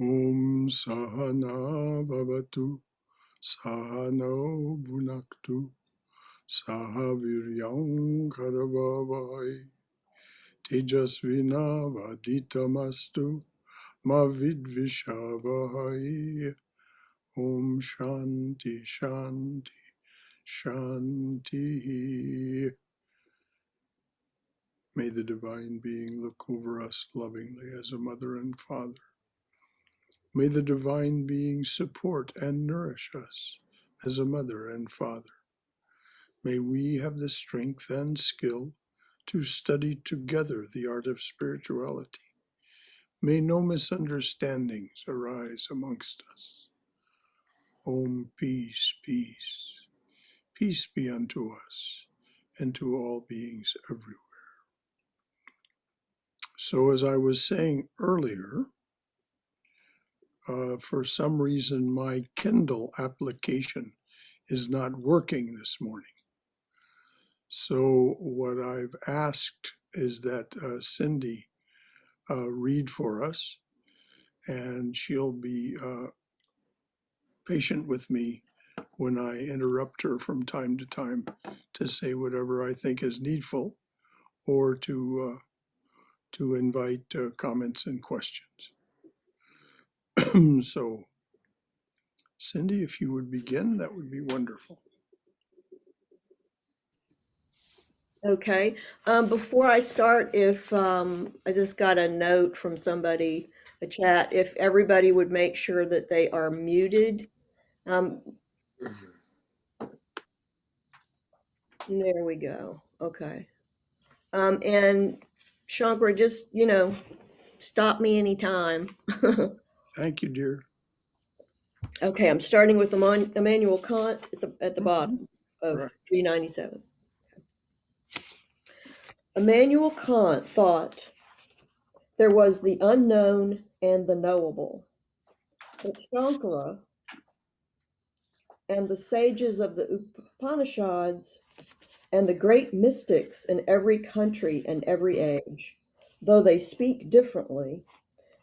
Om Sahana Bhavatu Sahano Bhunaktu Sahaviryam Karavavai Tejasvina Vaditamastu Ma Vidvishavahai. Om Shanti Shanti Shanti. May the Divine Being look over us lovingly as a mother and father. May the Divine Being support and nourish us as a mother and father. May we have the strength and skill to study together the art of spirituality. May no misunderstandings arise amongst us. Om, peace, peace. Peace be unto us and to all beings everywhere. So as I was saying earlier, for some reason my Kindle application is not working this morning. So what I've asked is that Cindy read for us, and she'll be patient with me when I interrupt her from time to time to say whatever I think is needful, or to invite comments and questions. So, Cindy, if you would begin, that would be wonderful. Okay. Before I start, if I just got a note from somebody, a chat, if everybody would make sure that they are muted. There we go. Okay. And Shankara, just, stop me anytime. Thank you, dear. Okay, I'm starting with Immanuel Kant at the bottom of Right. 397. Immanuel Kant thought there was the unknown and the knowable. But Shankara and the sages of the Upanishads and the great mystics in every country and every age, though they speak differently,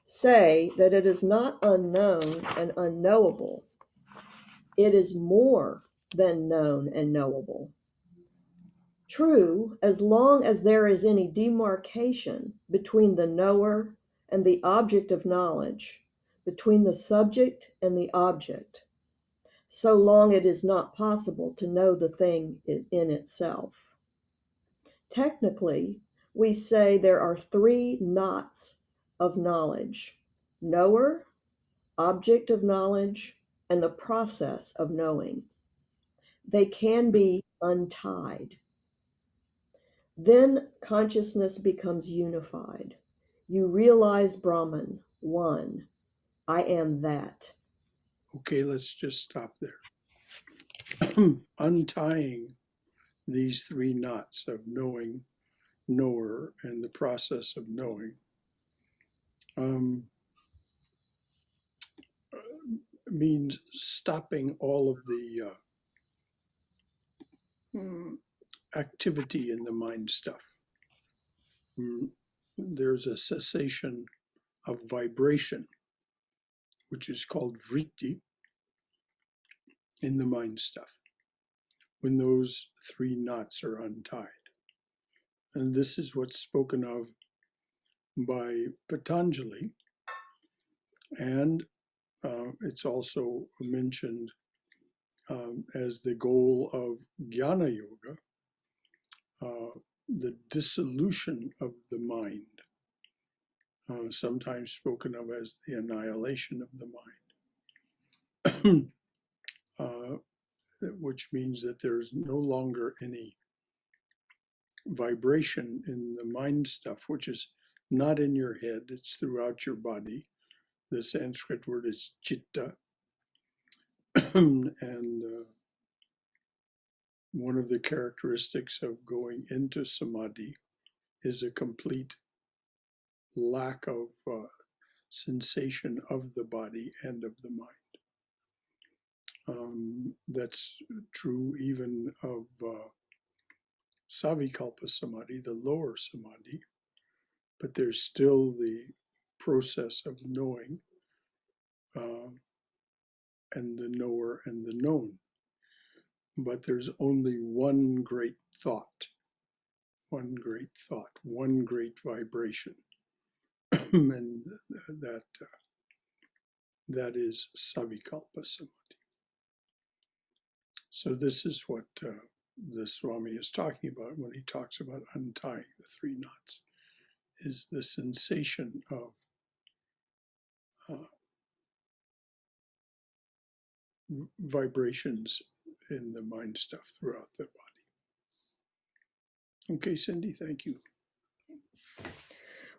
say that it is not unknown and unknowable. It is more than known and knowable. True, as long as there is any demarcation between the knower and the object of knowledge, between the subject and the object, so long it is not possible to know the thing in itself. Technically, we say there are three knots of knowledge: knower, object of knowledge, and the process of knowing. They can be untied. Then consciousness becomes unified. You realize Brahman, one. I am that. Okay, let's just stop there. Untying these three knots of knowing, knower, and the process of knowing means stopping all of the activity in the mind stuff. There's a cessation of vibration, which is called vritti, in the mind stuff, when those three knots are untied. And this is what's spoken of by Patanjali, and it's also mentioned as the goal of Jnana Yoga, the dissolution of the mind, sometimes spoken of as the annihilation of the mind, which means that there's no longer any vibration in the mind stuff, which is not in your head, it's throughout your body. The Sanskrit word is chitta. And one of the characteristics of going into samadhi is a complete lack of sensation of the body and of the mind. That's true even of savikalpa samadhi, the lower samadhi, but there's still the process of knowing and the knower and the known. But there's only one great thought, one great thought, one great vibration. And that is Savikalpa Samadhi. So this is what the Swami is talking about when he talks about untying the three knots, is the sensation of vibrations in the mind stuff throughout the body. Okay, Cindy, thank you.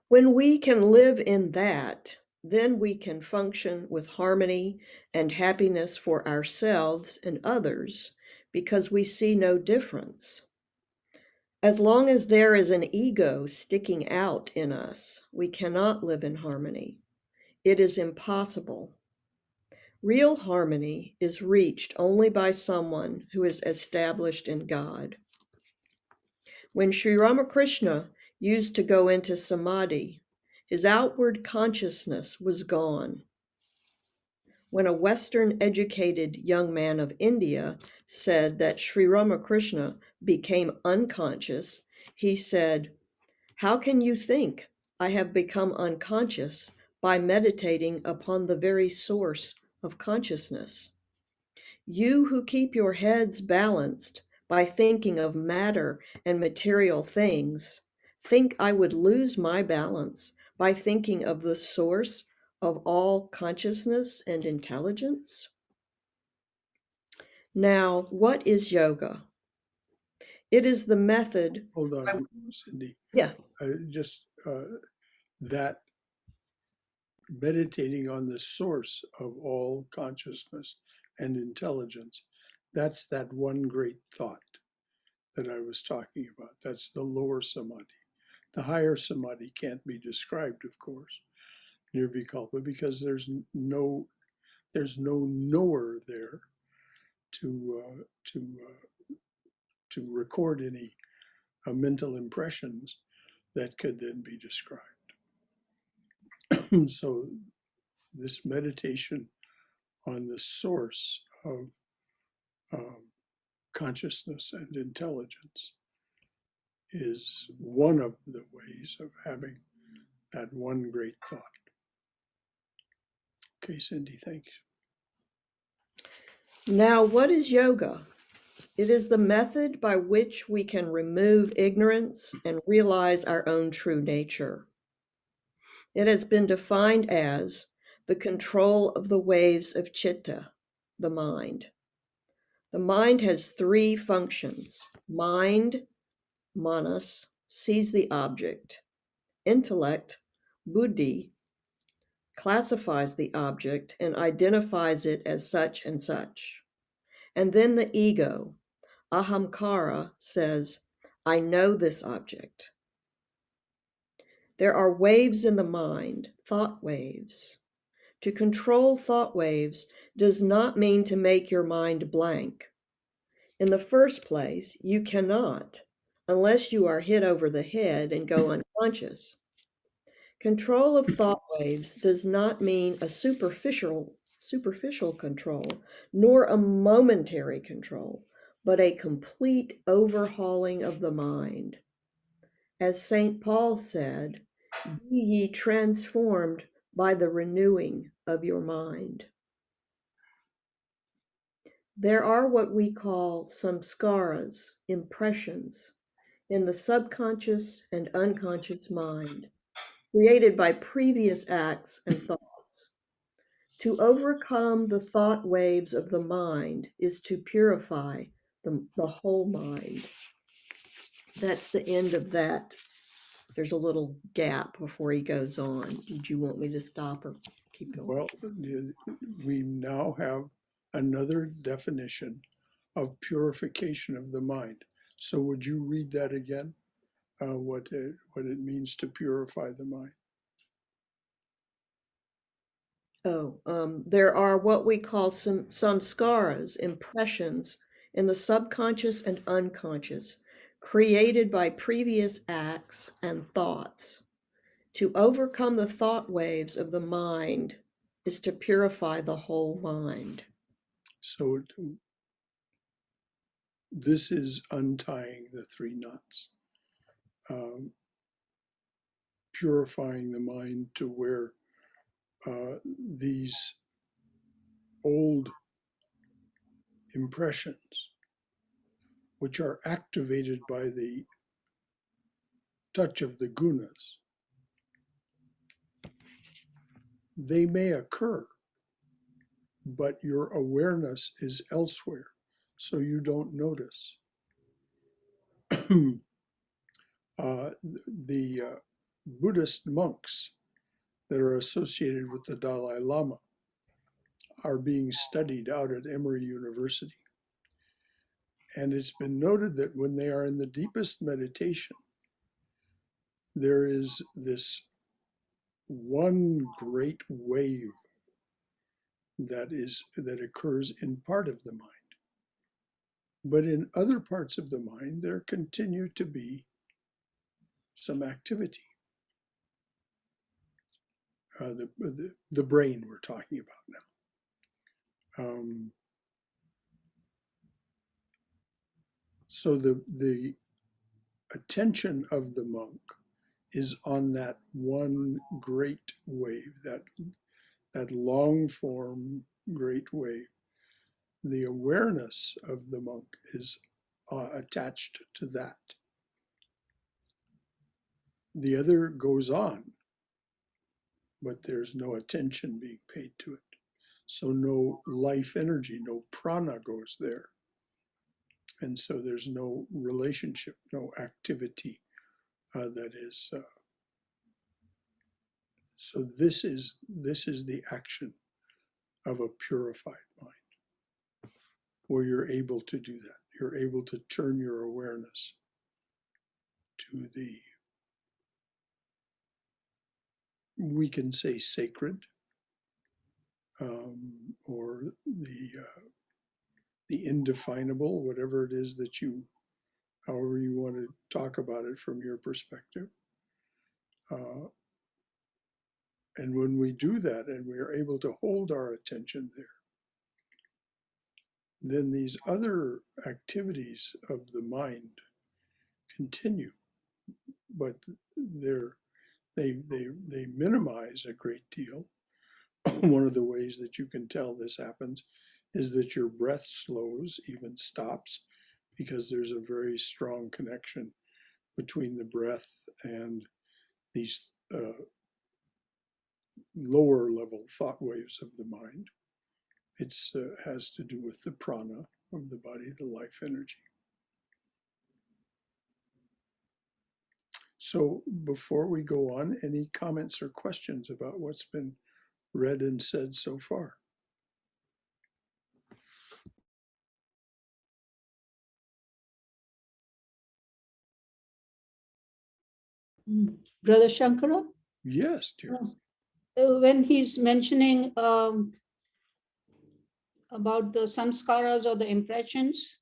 When we can live in that, then we can function with harmony and happiness for ourselves and others because we see no difference. As long as there is an ego sticking out in us, we cannot live in harmony. It is impossible. Real harmony is reached only by someone who is established in God. When Sri Ramakrishna used to go into samadhi, his outward consciousness was gone. When a Western-educated young man of India said that Sri Ramakrishna became unconscious, he said, "How can you think I have become unconscious by meditating upon the very source of consciousness? You who keep your heads balanced by thinking of matter and material things, think I would lose my balance by thinking of the source of all consciousness and intelligence?" Now, what is yoga? It is the method. Hold on, Cindy. Yeah. Just that meditating on the source of all consciousness and intelligence, that's that one great thought that I was talking about. That's the lower samadhi. The higher samadhi can't be described, of course, nirvikalpa, because there's no knower there to record any mental impressions that could then be described. So this meditation on the source of consciousness and intelligence is one of the ways of having that one great thought. Okay, Cindy, thanks. Now, what is yoga? It is the method by which we can remove ignorance and realize our own true nature. It has been defined as the control of the waves of chitta, the mind. The mind has three functions. Mind, manas, sees the object. Intellect, buddhi, classifies the object and identifies it as such and such. And then the ego, ahamkara, says, I know this object. There are waves in the mind, thought waves. To control thought waves does not mean to make your mind blank. In the first place, you cannot, unless you are hit over the head and go unconscious. Control of thought waves does not mean a superficial control, nor a momentary control, but a complete overhauling of the mind. As St. Paul said, be ye transformed by the renewing of your mind. There are what we call samskaras, impressions, in the subconscious and unconscious mind, created by previous acts and thoughts. To overcome the thought waves of the mind is to purify the whole mind. That's the end of that. There's a little gap before he goes on. Did you want me to stop or keep going? Well, we now have another definition of purification of the mind. So would you read that again? What it means to purify the mind? There are what we call samskaras, impressions in the subconscious and unconscious, created by previous acts and thoughts. To overcome the thought waves of the mind is to purify the whole mind. So this is untying the three knots, purifying the mind to where these old impressions, which are activated by the touch of the gunas, they may occur, but your awareness is elsewhere, so you don't notice. The Buddhist monks that are associated with the Dalai Lama are being studied out at Emory University. And it's been noted that when they are in the deepest meditation, there is this one great wave that occurs in part of the mind. But in other parts of the mind, there continue to be some activity. The brain we're talking about now. So the attention of the monk is on that one great wave, that long form great wave. The awareness of the monk is attached to that. The other goes on, but there's no attention being paid to it. So no life energy, no prana goes there. And so there's no relationship, no activity that is. So this is the action of a purified mind, where you're able to do that. You're able to turn your awareness to the, we can say sacred, or the indefinable, whatever it is that you, however you want to talk about it from your perspective. And when we do that and we are able to hold our attention there, then these other activities of the mind continue, but they minimize a great deal. One of the ways that you can tell this happens is that your breath slows, even stops, because there's a very strong connection between the breath and these lower level thought waves of the mind. It has to do with the prana of the body, the life energy. So before we go on, any comments or questions about what's been read and said so far? Brother Shankara? Yes, dear. When he's mentioning about the samskaras or the impressions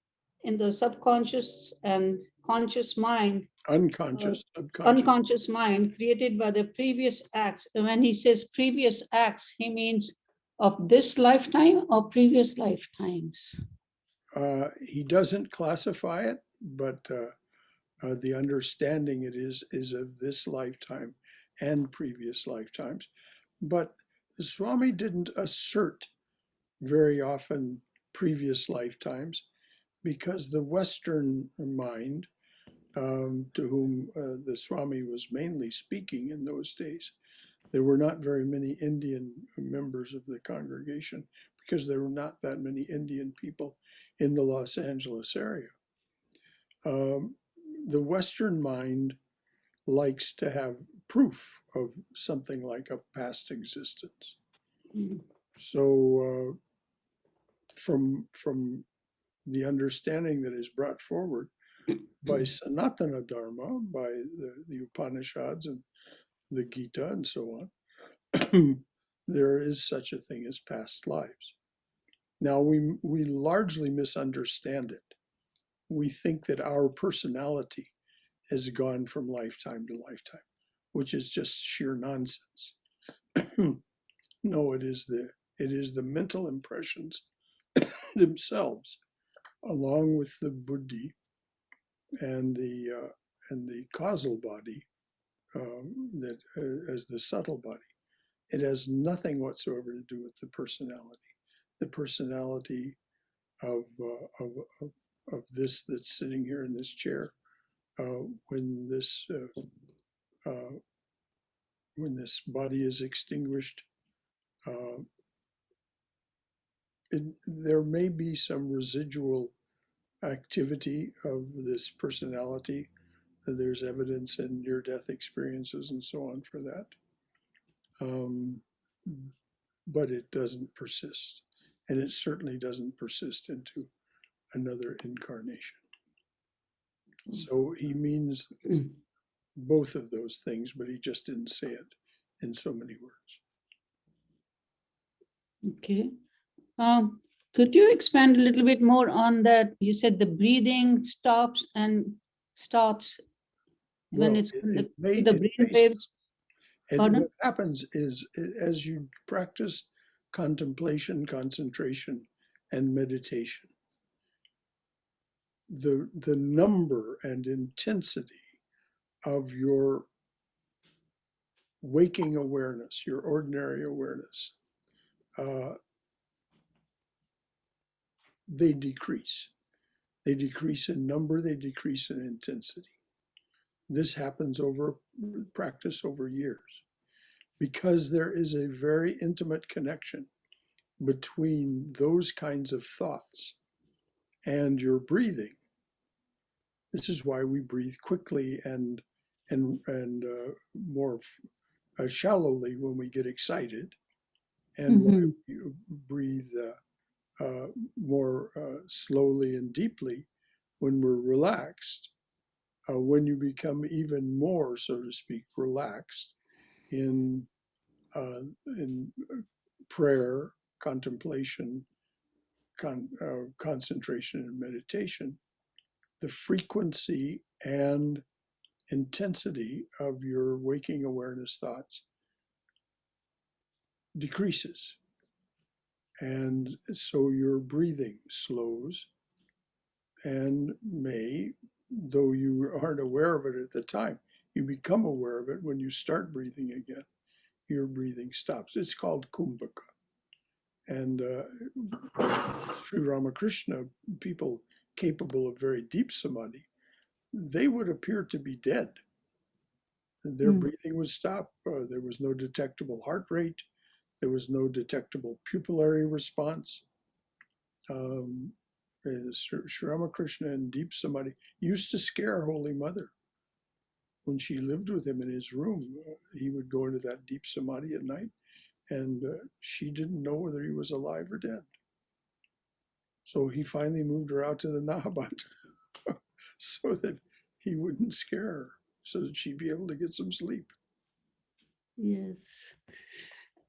in the subconscious and conscious mind, Unconscious, subconscious. unconscious mind created by the previous acts. When he says previous acts, he means of this lifetime or previous lifetimes? He doesn't classify it, but the understanding it is of this lifetime and previous lifetimes. But the Swami didn't assert very often previous lifetimes, because the Western mind, to whom the Swami was mainly speaking in those days, there were not very many Indian members of the congregation, because there were not that many Indian people in the Los Angeles area. The Western mind likes to have proof of something like a past existence. So from the understanding that is brought forward by Sanatana Dharma, by the Upanishads and the Gita and so on, there is such a thing as past lives. Now we largely misunderstand it. We think that our personality has gone from lifetime to lifetime, which is just sheer nonsense. No, it is the mental impressions themselves, along with the buddhi and the causal body, that as the subtle body. It has nothing whatsoever to do with the personality. The personality of this that's sitting here in this chair, when this body is extinguished, there may be some residual activity of this personality. There's evidence in near-death experiences and so on for that. But it doesn't persist. And it certainly doesn't persist into another incarnation. So he means both of those things, but he just didn't say it in so many words. Okay. Could you expand a little bit more on that? You said the breathing stops and starts when Well, it's the it brain waves. and Pardon? what happens is, as you practice contemplation, concentration, and meditation, the number and intensity of your waking awareness, your ordinary awareness, they decrease. They decrease in number, they decrease in intensity. This happens over practice over years, because there is a very intimate connection between those kinds of thoughts and your breathing. This is why we breathe quickly and more shallowly when we get excited, and why we breathe more slowly and deeply when we're relaxed. When you become even more, so to speak, relaxed in prayer, contemplation, concentration, and meditation, the frequency and intensity of your waking awareness thoughts decreases. And so your breathing slows and may, though you aren't aware of it at the time, you become aware of it when you start breathing again. Your breathing stops. It's called kumbhaka. And Sri Ramakrishna, people capable of very deep samadhi, they would appear to be dead. Their breathing would stop. There was no detectable heart rate. There was no detectable pupillary response. Sri Ramakrishna in deep samadhi used to scare Holy Mother. When she lived with him in his room, he would go into that deep samadhi at night, and she didn't know whether he was alive or dead. So he finally moved her out to the Nahabat so that he wouldn't scare her, so that she'd be able to get some sleep. Yes.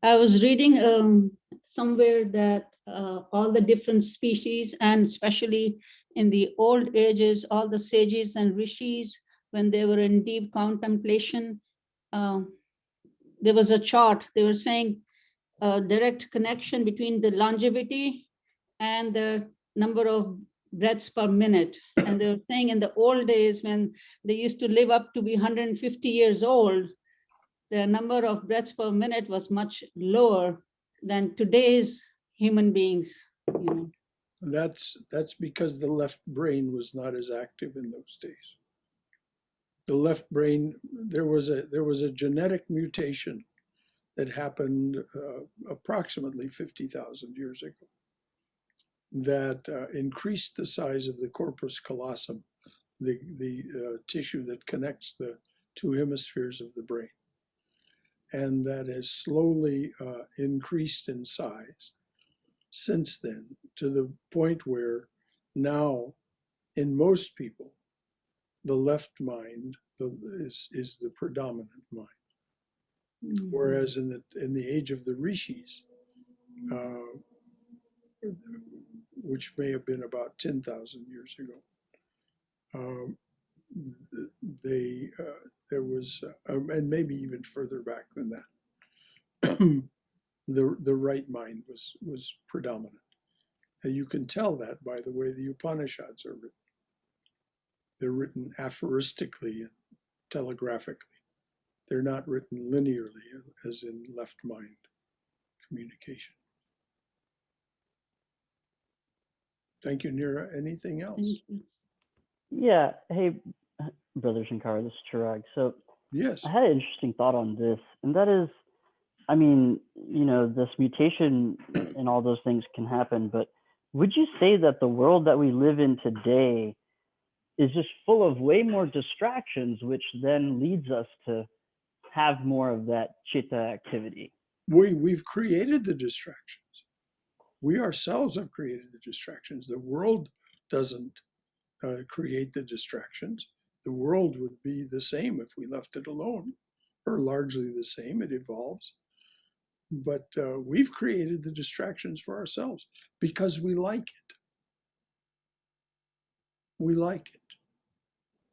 I was reading somewhere that all the different species, and especially in the old ages, all the sages and rishis, when they were in deep contemplation, there was a chart. They were saying a direct connection between the longevity and the number of breaths per minute. And they were saying in the old days, when they used to live up to be 150 years old, the number of breaths per minute was much lower than today's human beings. That's because the left brain was not as active in those days. The left brain, there was a genetic mutation that happened approximately 50,000 years ago that increased the size of the corpus callosum, the tissue that connects the two hemispheres of the brain, and that has slowly increased in size since then, to the point where now, in most people, the left mind is the predominant mind. Whereas in the age of the rishis, which may have been about 10,000 years ago, there was, and maybe even further back than that, the right mind was predominant. And you can tell that by the way the Upanishads are written. They're written aphoristically and telegraphically. They're not written linearly as in left mind communication. Thank you, Nira. Anything else? Thank you. Yeah. Hey, Brother Shankara, this is Chirag. So Yes. I had an interesting thought on this, and that is, I mean, this mutation and all those things can happen, but would you say that the world that we live in today is just full of way more distractions, which then leads us to have more of that chitta activity? We've created the distractions. We ourselves have created the distractions. The world doesn't create the distractions. The world would be the same if we left it alone, or largely the same. It evolves. But we've created the distractions for ourselves because we like it. We like it.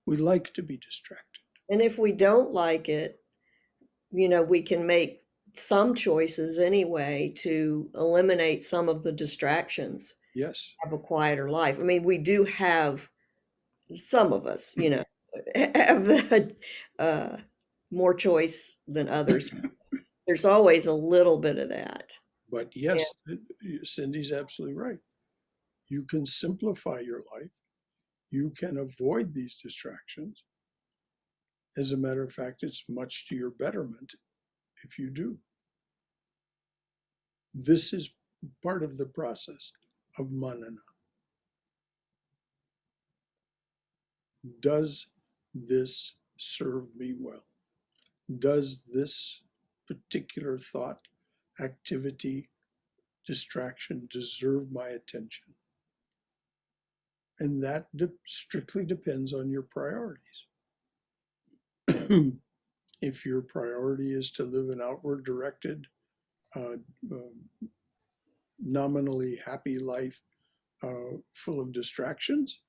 We like to be distracted. And if we don't like it, we can make some choices anyway to eliminate some of the distractions, Yes. have a quieter life. I mean, we do have, some of us, have the, more choice than others. There's always a little bit of that. But yes, Cindy's absolutely right. You can simplify your life. You can avoid these distractions. As a matter of fact, it's much to your betterment if you do. This is part of the process of manana. Does this serve me well? Does this particular thought, activity, distraction deserve my attention? And that strictly depends on your priorities. If your priority is to live an outward directed, nominally happy life full of distractions,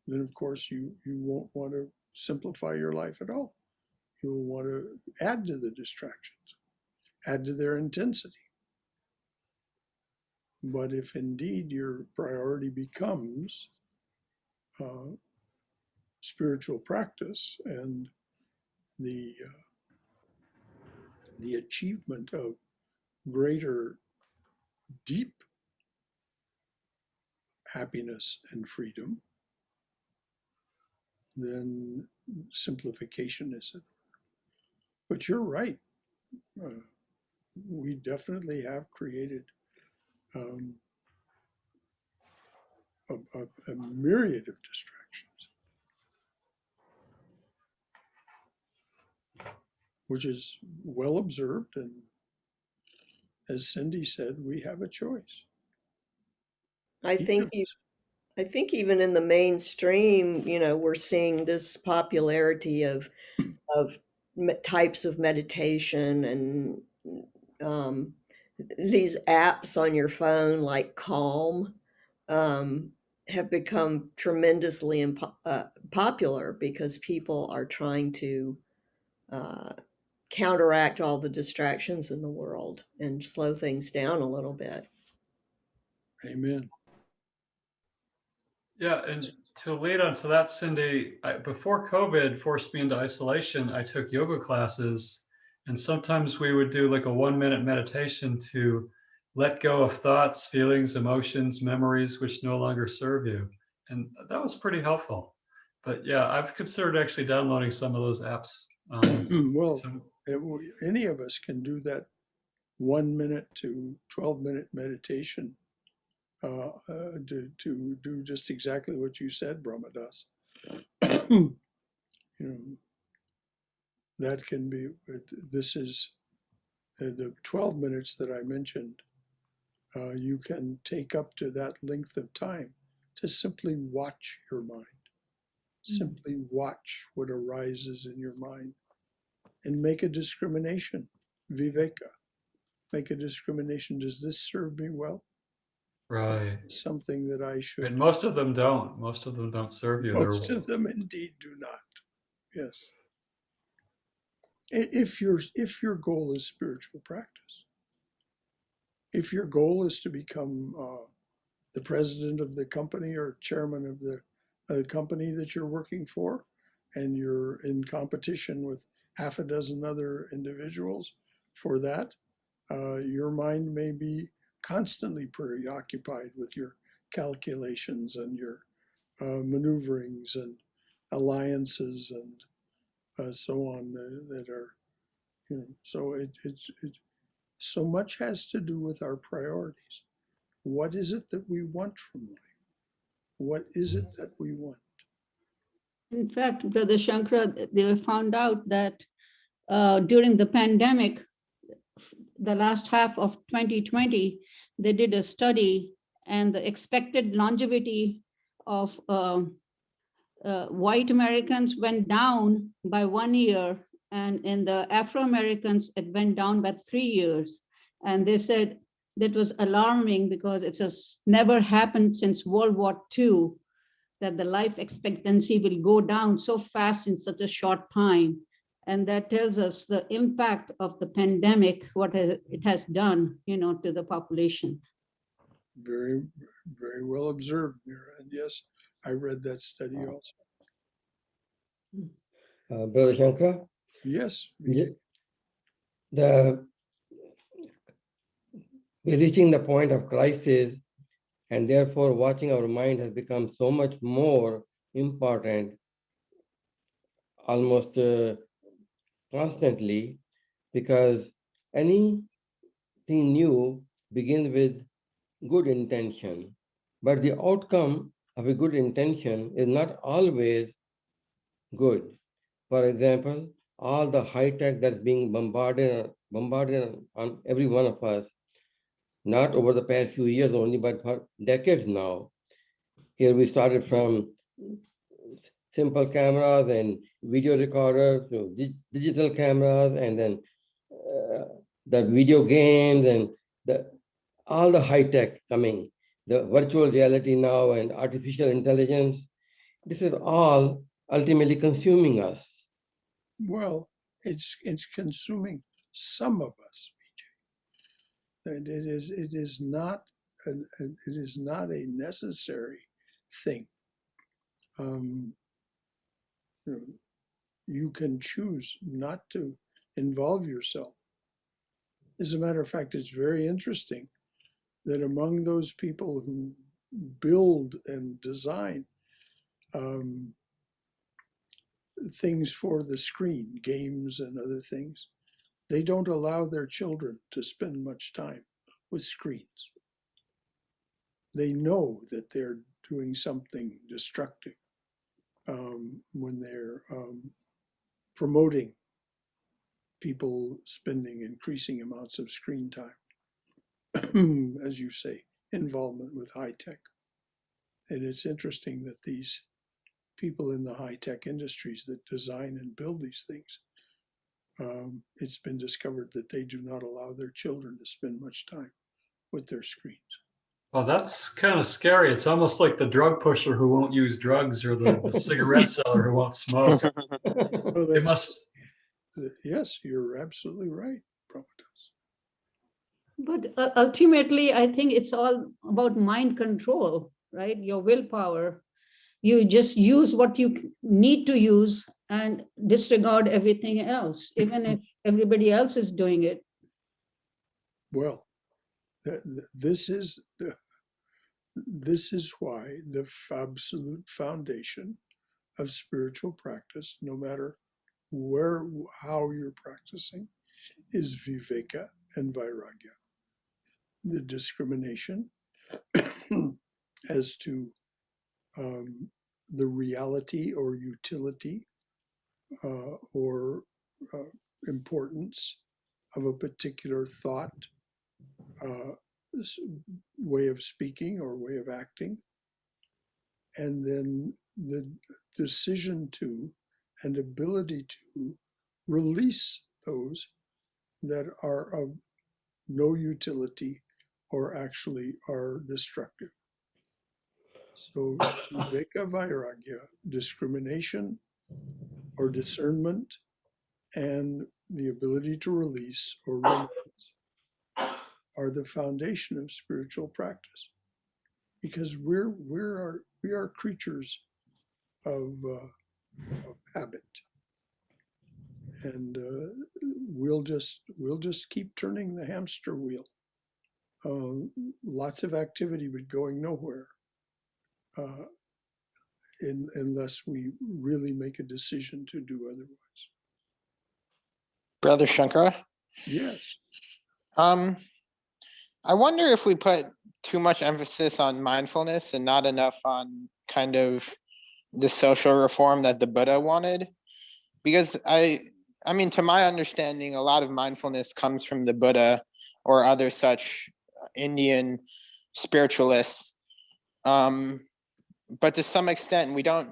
then of course you won't want to simplify your life at all. You'll want to add to the distractions, add to their intensity. But if indeed your priority becomes spiritual practice and the achievement of greater deep happiness and freedom, then simplification is in order. But you're right. We definitely have created a myriad of distractions, which is well observed. And as Cindy said, we have a choice. I think even in the mainstream, we're seeing this popularity of types of meditation and these apps on your phone like Calm have become tremendously popular because people are trying to counteract all the distractions in the world and slow things down a little bit. Amen. Yeah, and to lead on to that, Cindy, before COVID forced me into isolation, I took yoga classes, and sometimes we would do like a 1-minute meditation to let go of thoughts, feelings, emotions, memories which no longer serve you. And that was pretty helpful. But yeah, I've considered actually downloading some of those apps. Well, any of us can do that 1 minute to 12-minute meditation to do just exactly what you said, Brahmadas. That can be, this is the 12 minutes that I mentioned. You can take up to that length of time to simply watch your mind. Simply watch what arises in your mind and make a discrimination, viveka. Make a discrimination. Does this serve me well? Right. Something that I should. And most of them don't. Most of them don't serve you. Most of them indeed do not. Yes. If your goal is spiritual practice. If your goal is to become the president of the company or chairman of the company that you're working for, and you're in competition with half a dozen other individuals for that, your mind may be constantly preoccupied with your calculations and your maneuverings and alliances and so on that are, so it so much has to do with our priorities. What is it that we want from life? What is it that we want? In fact, Brother Shankara, they found out that during the pandemic, the last half of 2020, they did a study, and the expected longevity of white Americans went down by 1 year, and in the Afro-Americans, it went down by 3 years. And they said that was alarming because it has never happened since World War II, that the life expectancy will go down so fast in such a short time. And that tells us the impact of the pandemic, what it has done, to the population. Very, very well observed, Mira. And yes, I read that study also. Brother Shankara, Yes, we're reaching the point of crisis, and therefore watching our mind has become so much more important, almost constantly, because anything new begins with good intention. But the outcome of a good intention is not always good. For example, all the high tech that's being bombarded on every one of us, not over the past few years only, but for decades now. Here we started from simple cameras and video recorders to digital cameras, and then the video games and all the high tech coming, the virtual reality now and artificial intelligence. This is all ultimately consuming us. well, it's consuming some of us, BJ. And it is not a necessary thing. You can choose not to involve yourself. As a matter of fact, it's very interesting that among those people who build and design things for the screen, games and other things, they don't allow their children to spend much time with screens. They know that they're doing something destructive when they're promoting people spending increasing amounts of screen time, as you say, involvement with high tech. And it's interesting that these people in the high tech industries that design and build these things, it's been discovered that they do not allow their children to spend much time with their screens. Well, that's kind of scary. It's almost like the drug pusher who won't use drugs, or the cigarette seller who won't smoke. Well, They must. Yes, you're absolutely right, Brahmadas. But ultimately, I think it's all about mind control, right? Your willpower. You just use what you need to use and disregard everything else, even if everybody else is doing it. Well, this is why the absolute foundation of spiritual practice, no matter how you're practicing, is viveka and vairagya. The discrimination as to the reality or utility or importance of a particular thought, way of speaking or way of acting, and then the decision to and ability to release those that are of no utility or actually are destructive. So viveka vairagya, discrimination or discernment, and the ability to release or renounce. are the foundation of spiritual practice, because we are creatures of habit, and we'll just keep turning the hamster wheel. Lots of activity, but going nowhere, unless we really make a decision to do otherwise. Brother Shankara, Yes. I wonder if we put too much emphasis on mindfulness and not enough on kind of the social reform that the Buddha wanted. Because I mean, to my understanding, a lot of mindfulness comes from the Buddha or other such Indian spiritualists. But to some extent, we don't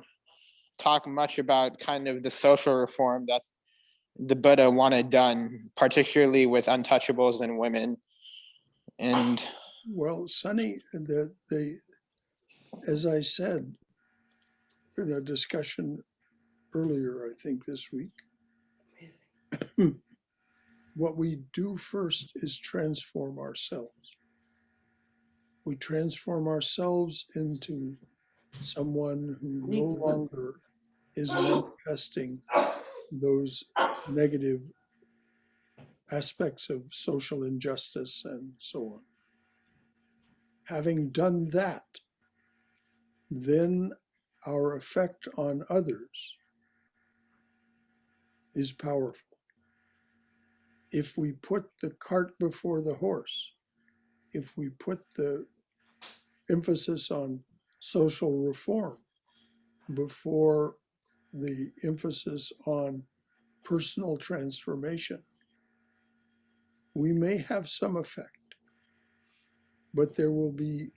talk much about kind of the social reform that the Buddha wanted done, particularly with untouchables and women. And Well, Sonny, as I said in a discussion earlier, I think this week, what we do first is transform ourselves. We transform ourselves into someone who no longer is manifesting those negative aspects of social injustice and so on. Having done that, then our effect on others is powerful. If we put the cart before the horse, if we put the emphasis on social reform before the emphasis on personal transformation, we may have some effect, but it will be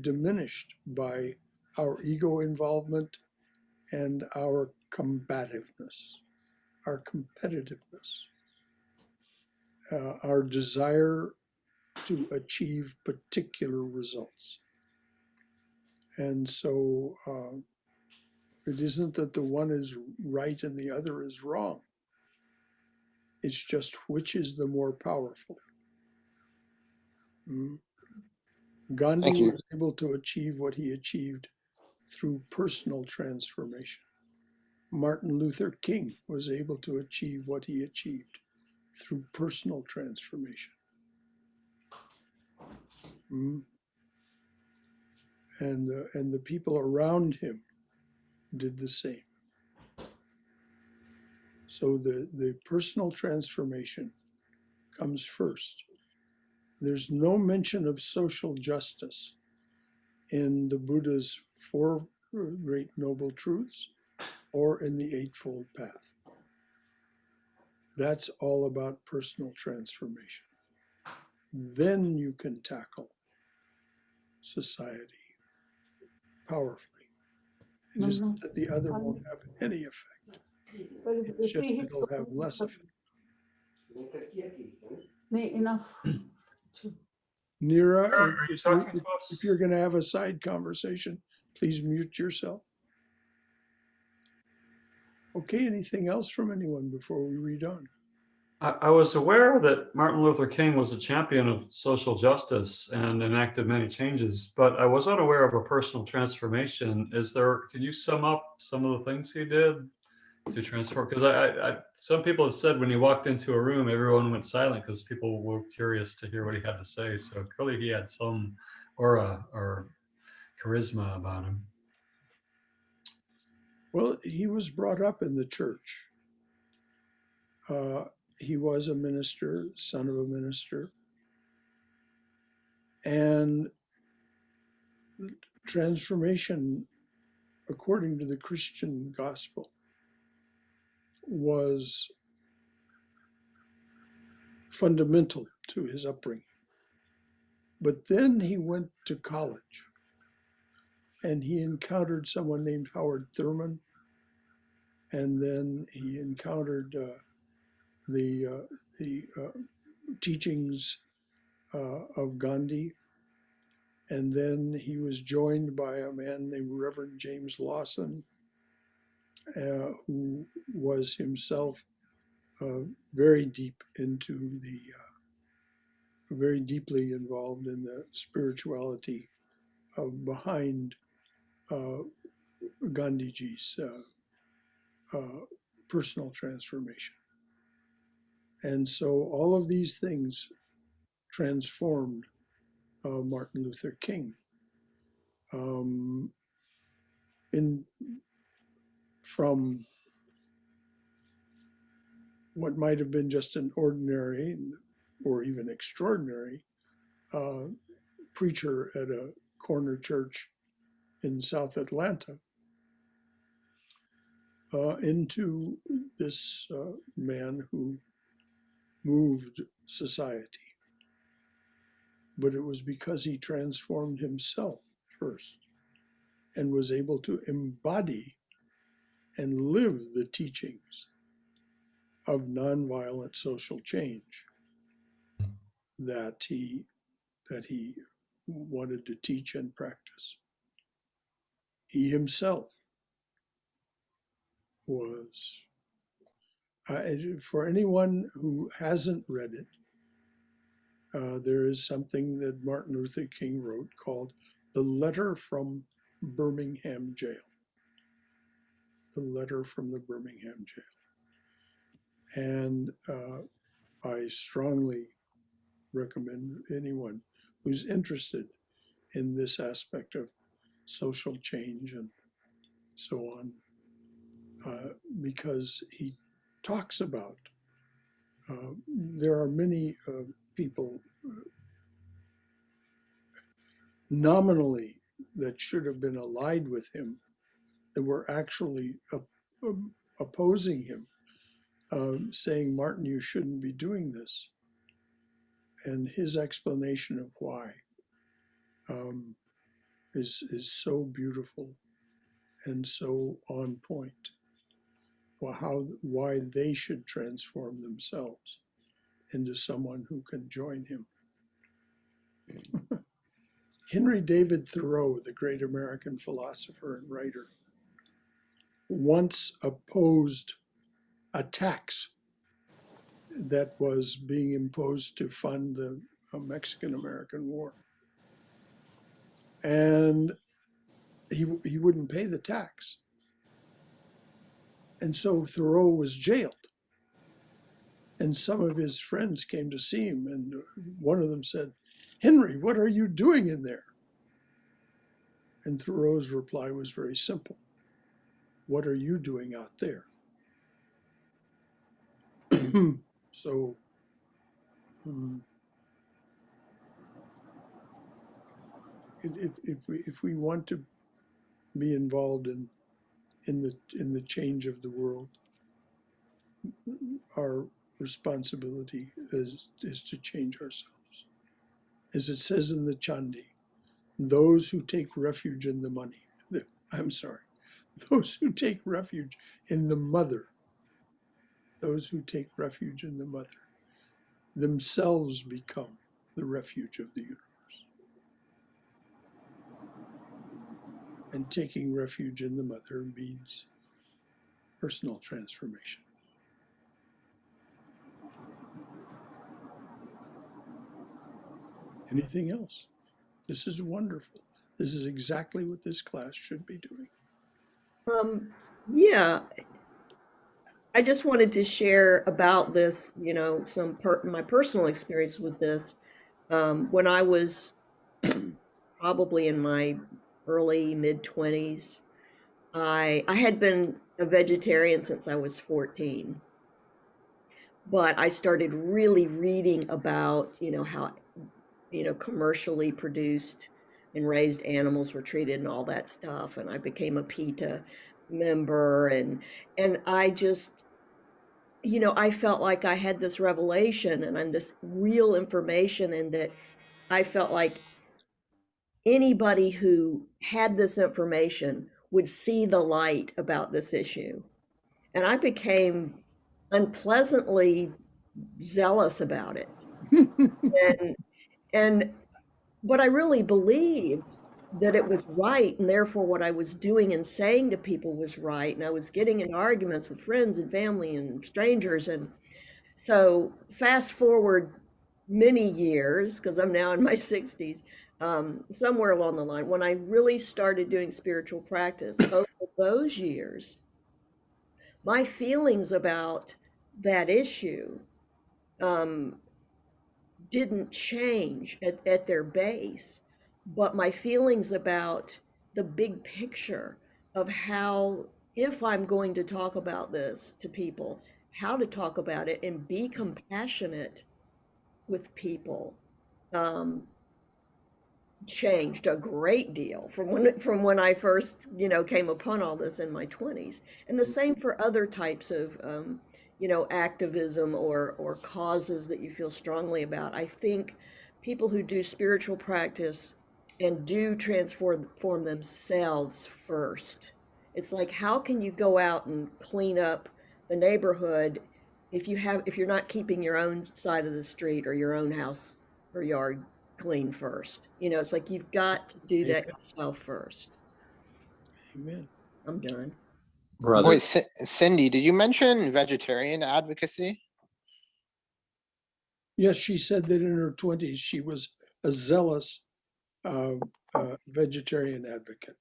diminished by our ego involvement and our combativeness, our competitiveness, our desire to achieve particular results. And so it isn't that the one is right and the other is wrong. It's just which is the more powerful. Gandhi thank you. was able to achieve what he achieved through personal transformation. Martin Luther King was able to achieve what he achieved through personal transformation. And the people around him did the same. So the personal transformation comes first. There's no mention of social justice in the Buddha's Four Great Noble Truths or in the Eightfold Path. That's all about personal transformation. Then you can tackle society powerfully. It isn't that the other won't have any effect. It's just it'll have less effect. Enough. Nira, Are you talking to us? if you're going to have a side conversation, please mute yourself. Okay, anything else from anyone before we read on? I was aware that Martin Luther King was a champion of social justice and enacted many changes, but I was unaware of a personal transformation. Can you sum up some of the things he did to transform? Because some people have said when he walked into a room, everyone went silent because people were curious to hear what he had to say. So clearly he had some aura or charisma about him. Well, he was brought up in the church. He was a minister, son of a minister. And transformation, according to the Christian gospel, was fundamental to his upbringing. But then he went to college and he encountered someone named Howard Thurman. And then he encountered the teachings of Gandhi. And then he was joined by a man named Reverend James Lawson, who was himself very deep into very deeply involved in the spirituality behind Gandhiji's personal transformation. And so all of these things transformed Martin Luther King in from what might have been just an ordinary or even extraordinary preacher at a corner church in South Atlanta into this man who moved society. But it was because he transformed himself first and was able to embody and live the teachings of nonviolent social change that he wanted to teach and practice. He himself was, for anyone who hasn't read it, there is something that Martin Luther King wrote called The Letter from Birmingham Jail. The Letter from the Birmingham Jail. And I strongly recommend anyone who's interested in this aspect of social change and so on, because he talks about, there are many people nominally that should have been allied with him that were actually opposing him, saying, Martin, you shouldn't be doing this. And his explanation of why is so beautiful and so on point. Why they should transform themselves into someone who can join him. Henry David Thoreau, the great American philosopher and writer, once opposed a tax that was being imposed to fund the Mexican-American War. And he wouldn't pay the tax. And so Thoreau was jailed. And some of his friends came to see him, and one of them said, Henry, what are you doing in there? And Thoreau's reply was very simple. What are you doing out there? So if we want to be involved in the change of the world, our responsibility is to change ourselves. As it says in the Chandi, those who take refuge in the money, those who take refuge in the mother, those who take refuge in the mother, themselves become the refuge of the universe. And taking refuge in the mother means personal transformation. Anything else? This is wonderful. This is exactly what this class should be doing. Yeah, I just wanted to share about this, my personal experience with this. When I was probably in my early mid-20s, I had been a vegetarian since I was 14. But I started really reading about, how, commercially produced and raised animals were treated and all that stuff. And I became a PETA member, and I just, I felt like I had this revelation and this real information, and that I felt like anybody who had this information would see the light about this issue. And I became unpleasantly zealous about it. and but I really believed that it was right, and therefore what I was doing and saying to people was right. And I was getting in arguments with friends and family and strangers. And so fast forward many years, because I'm now in my 60s, somewhere along the line, when I really started doing spiritual practice, over those years, my feelings about that issue um, didn't change at their base, but my feelings about the big picture of how, if I'm going to talk about this to people, how to talk about it and be compassionate with people, um, changed a great deal from when I first, came upon all this in my 20s. And the same for other types of activism or causes that you feel strongly about. I think people who do spiritual practice and do transform themselves first. It's like, how can you go out and clean up the neighborhood if you're not keeping your own side of the street or your own house or yard clean first? It's like you've got to do that yourself first. Amen. I'm done. Brother, Wait, Cindy, did you mention vegetarian advocacy? Yes, she said that in her 20s she was a zealous vegetarian advocate.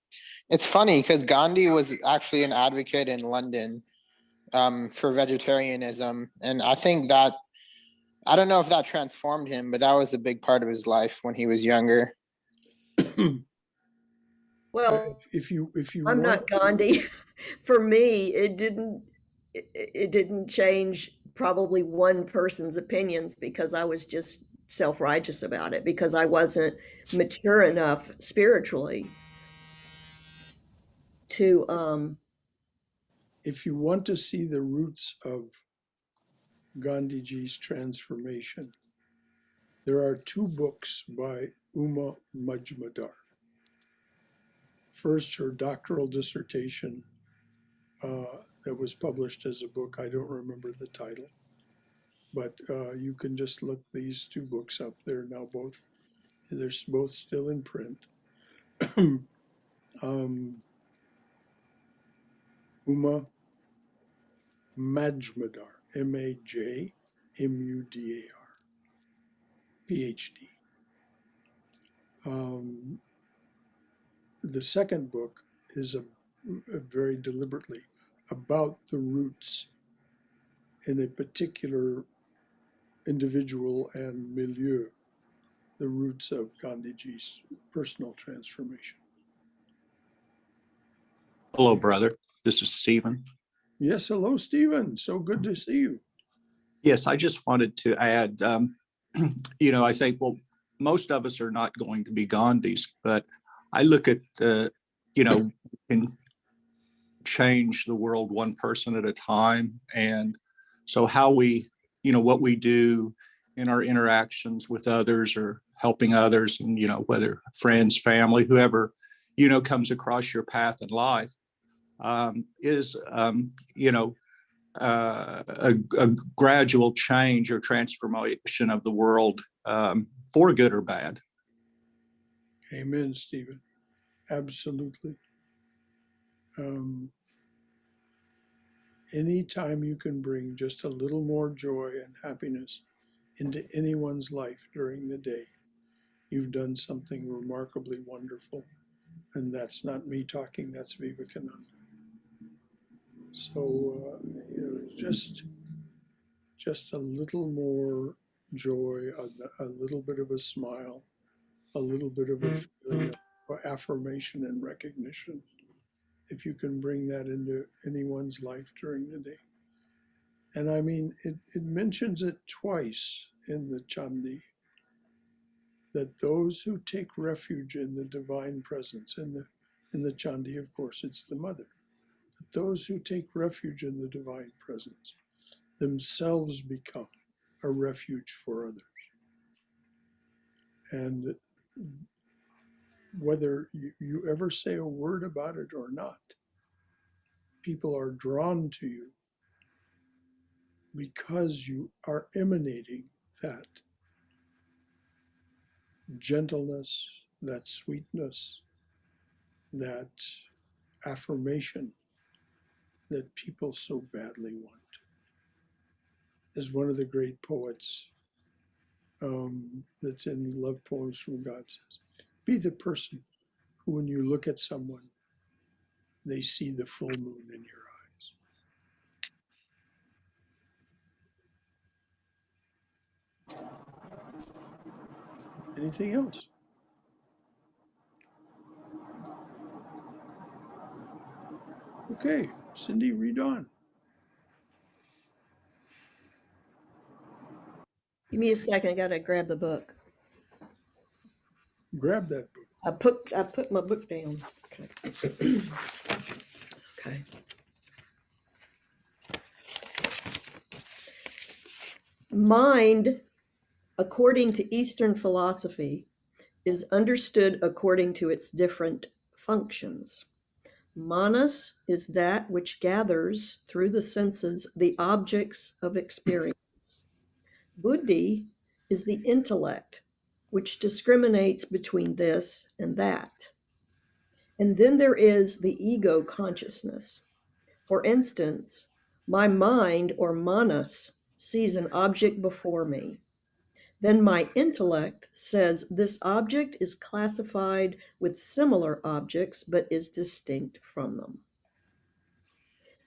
It's funny because Gandhi was actually an advocate in London for vegetarianism. And I think that, I don't know if that transformed him, but that was a big part of his life when he was younger. Well, if you I'm want, not Gandhi. For me, it didn't change probably one person's opinions, because I was just self-righteous about it, because I wasn't mature enough spiritually to if you want to see the roots of Gandhiji's transformation, there are two books by Uma Majumdar. First, her doctoral dissertation that was published as a book. I don't remember the title, but you can just look these two books up. They're both still in print. Uma Majumdar, Majmudar, PhD. The second book is a very deliberately about the roots in a particular individual and milieu, the roots of Gandhiji's personal transformation. hello, brother. This is Stephen. Yes, hello, Stephen. So good to see you. Yes, I just wanted to add, I think, well, most of us are not going to be Gandhis, but I look at, can change the world one person at a time. And so how we, what we do in our interactions with others or helping others, and, whether friends, family, whoever, comes across your path in life, is, a gradual change or transformation of the world, for good or bad. Amen, Stephen. Absolutely. Anytime you can bring just a little more joy and happiness into anyone's life during the day, you've done something remarkably wonderful. And that's not me talking, that's Vivekananda. So, just a little more joy, a little bit of a smile, a little bit of a feeling of affirmation and recognition, if you can bring that into anyone's life during the day. And I mean, it mentions it twice in the Chandi, that those who take refuge in the divine presence, in the Chandi, of course, it's the mother, that those who take refuge in the divine presence themselves become a refuge for others. And whether you ever say a word about it or not, people are drawn to you because you are emanating that gentleness, that sweetness, that affirmation that people so badly want. As one of the great poets, that's in Love Poems from God says, be the person who, when you look at someone, they see the full moon in your eyes. Anything else? Okay, Cindy, read on. Give me a second. I gotta grab the book. Grab that book. I put my book down. Okay. Okay. Mind, according to Eastern philosophy, is understood according to its different functions. Manas is that which gathers through the senses the objects of experience. Buddhi is the intellect, which discriminates between this and that. And then there is the ego consciousness. For instance, my mind or manas sees an object before me. Then my intellect says this object is classified with similar objects but is distinct from them.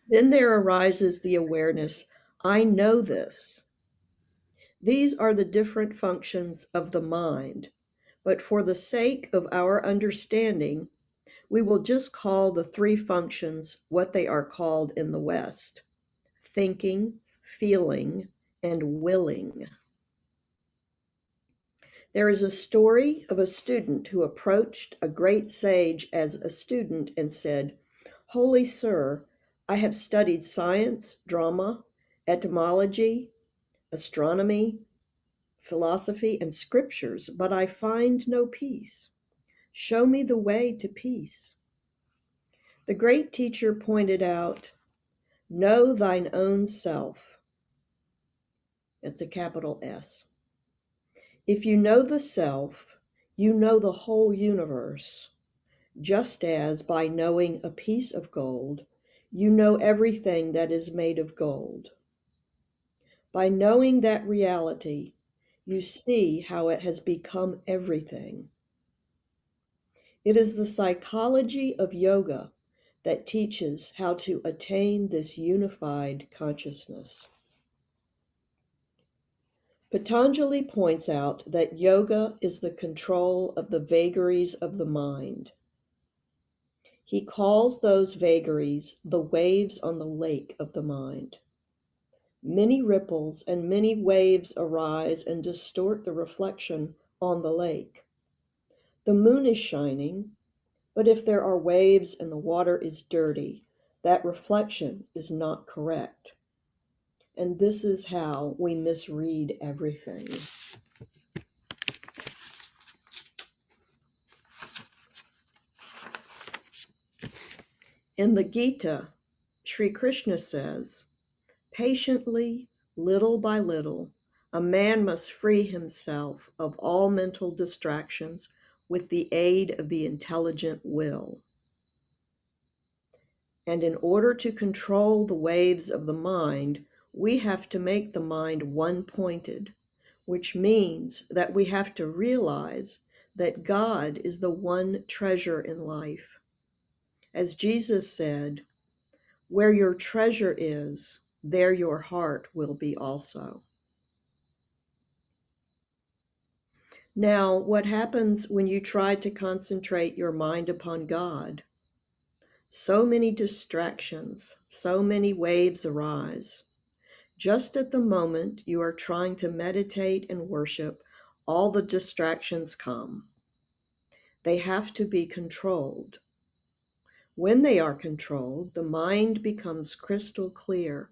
Then there arises the awareness, I know this. These are the different functions of the mind, but for the sake of our understanding, we will just call the three functions what they are called in the West: thinking, feeling, and willing. There is a story of a student who approached a great sage as a student and said, Holy Sir, I have studied science, drama, etymology, astronomy, philosophy, and scriptures, but I find no peace. Show me the way to peace. The great teacher pointed out, know thine own self. That's a capital S. If you know the self, you know the whole universe, just as by knowing a piece of gold, you know everything that is made of gold. By knowing that reality, you see how it has become everything. It is the psychology of yoga that teaches how to attain this unified consciousness. Patanjali points out that yoga is the control of the vagaries of the mind. He calls those vagaries the waves on the lake of the mind. Many ripples and many waves arise and distort the reflection on the lake. The moon is shining, but if there are waves and the water is dirty, that reflection is not correct. And this is how we misread everything. In the Gita, Sri Krishna says, patiently, little by little, a man must free himself of all mental distractions with the aid of the intelligent will. And in order to control the waves of the mind, we have to make the mind one-pointed, which means that we have to realize that God is the one treasure in life. As Jesus said, where your treasure is, there your heart will be also. Now, what happens when you try to concentrate your mind upon God? So many distractions, so many waves arise. Just at the moment you are trying to meditate and worship, all the distractions come. They have to be controlled. When they are controlled, the mind becomes crystal clear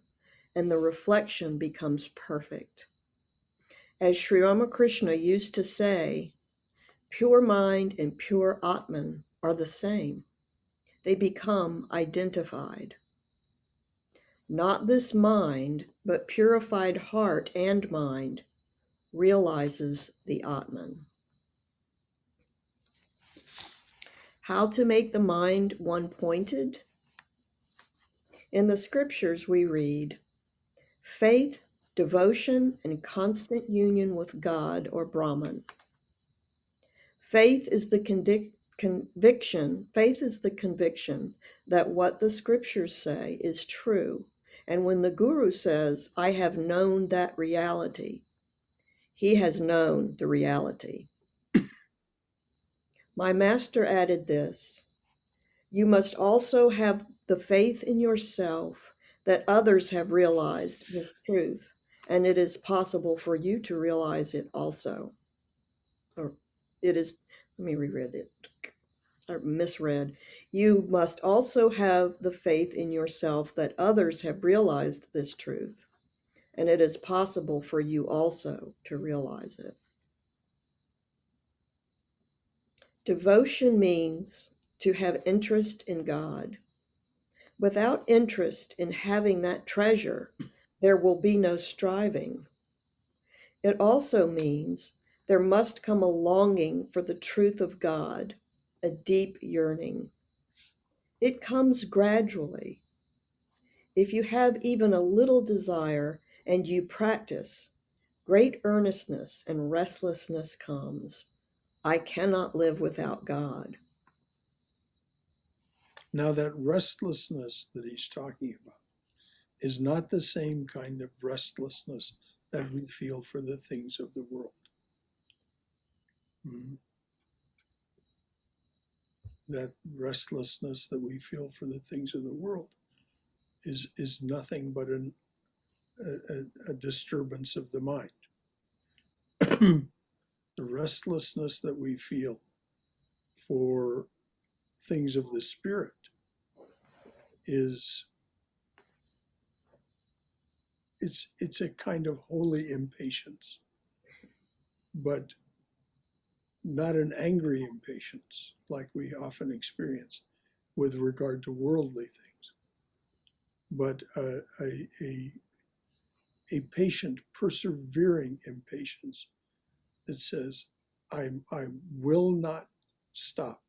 and the reflection becomes perfect. As Sri Ramakrishna used to say, pure mind and pure Atman are the same. They become identified. Not this mind, but purified heart and mind realizes the Atman. How to make the mind one-pointed? In the scriptures we read, faith devotion and constant union with God or Brahman. Faith is the conviction that what the scriptures say is true. And when the Guru says, I have known that reality, he has known the reality. My master added this: you must also have the faith in yourself that others have realized this truth, and it is possible for you to realize it also. Or it is, let me reread it. I misread. You must also have the faith in yourself that others have realized this truth, and it is possible for you also to realize it. Devotion means to have interest in God. Without interest in having that treasure, there will be no striving. It also means there must come a longing for the truth of God, a deep yearning. It comes gradually. If you have even a little desire and you practice, great earnestness and restlessness comes. I cannot live without God. Now, that restlessness that he's talking about is not the same kind of restlessness that we feel for the things of the world. That restlessness that we feel for the things of the world is nothing but a disturbance of the mind. The restlessness that we feel for things of the spirit is it's a kind of holy impatience, but not an angry impatience like we often experience with regard to worldly things, but a patient, persevering impatience that says, I will not stop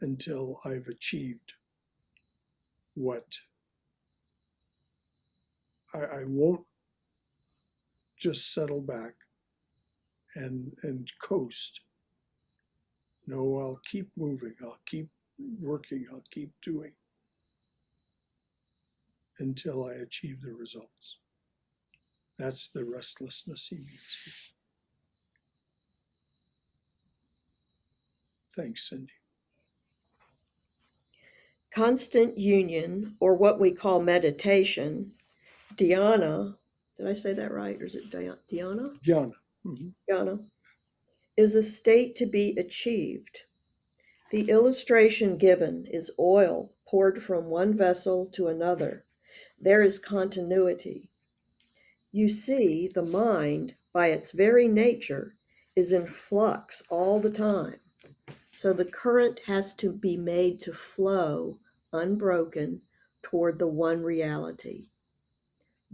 until I've achieved what I won't just settle back and coast. No, I'll keep moving, I'll keep working, I'll keep doing until I achieve the results. That's the restlessness he means here. Thanks, Cindy. Constant union, or what we call meditation, dhyana, did I say that right? Or is it dhyana? Jnana. Mm-hmm. Dhyana is a state to be achieved. The illustration given is oil poured from one vessel to another. There is continuity. You see, the mind, by its very nature, is in flux all the time. So the current has to be made to flow unbroken toward the one reality.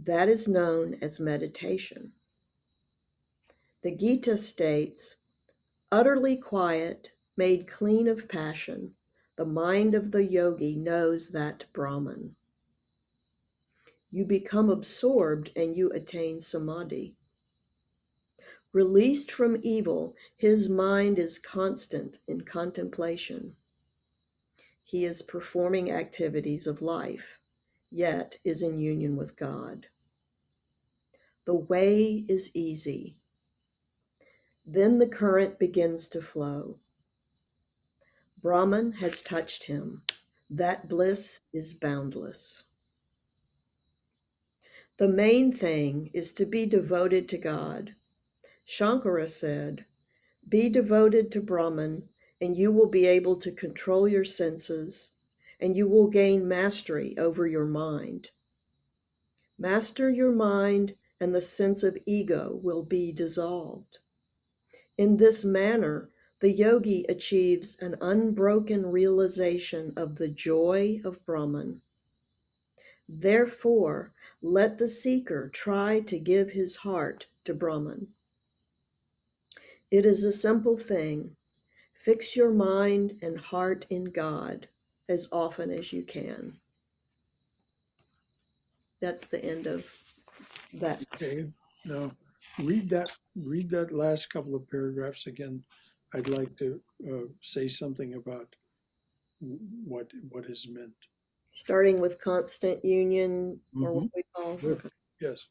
That is known as meditation. The Gita states, utterly quiet, made clean of passion, the mind of the yogi knows that Brahman. You become absorbed and you attain samadhi. Released from evil, his mind is constant in contemplation. He is performing activities of life, yet is in union with God. The way is easy. Then the current begins to flow. Brahman has touched him. That bliss is boundless. The main thing is to be devoted to God. Shankara said, be devoted to Brahman, and you will be able to control your senses, and you will gain mastery over your mind. Master your mind, and the sense of ego will be dissolved. In this manner, the yogi achieves an unbroken realization of the joy of Brahman. Therefore, let the seeker try to give his heart to Brahman. It is a simple thing. Fix your mind and heart in God as often as you can. That's the end of That Okay, now read that last couple of paragraphs again. I'd like to say something about what is meant. starting with constant union, or what Mhm. we call Good. Yes.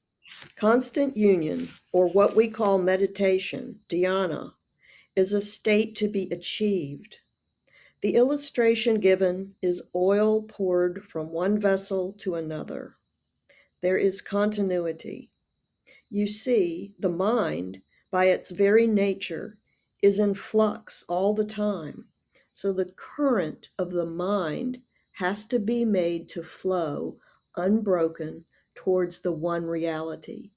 constant union, or what we call meditation, dhyana, is a state to be achieved. The illustration given is oil poured from one vessel to another. There is continuity. You see, the mind, by its very nature, is in flux all the time. So the current of the mind has to be made to flow unbroken towards the one reality.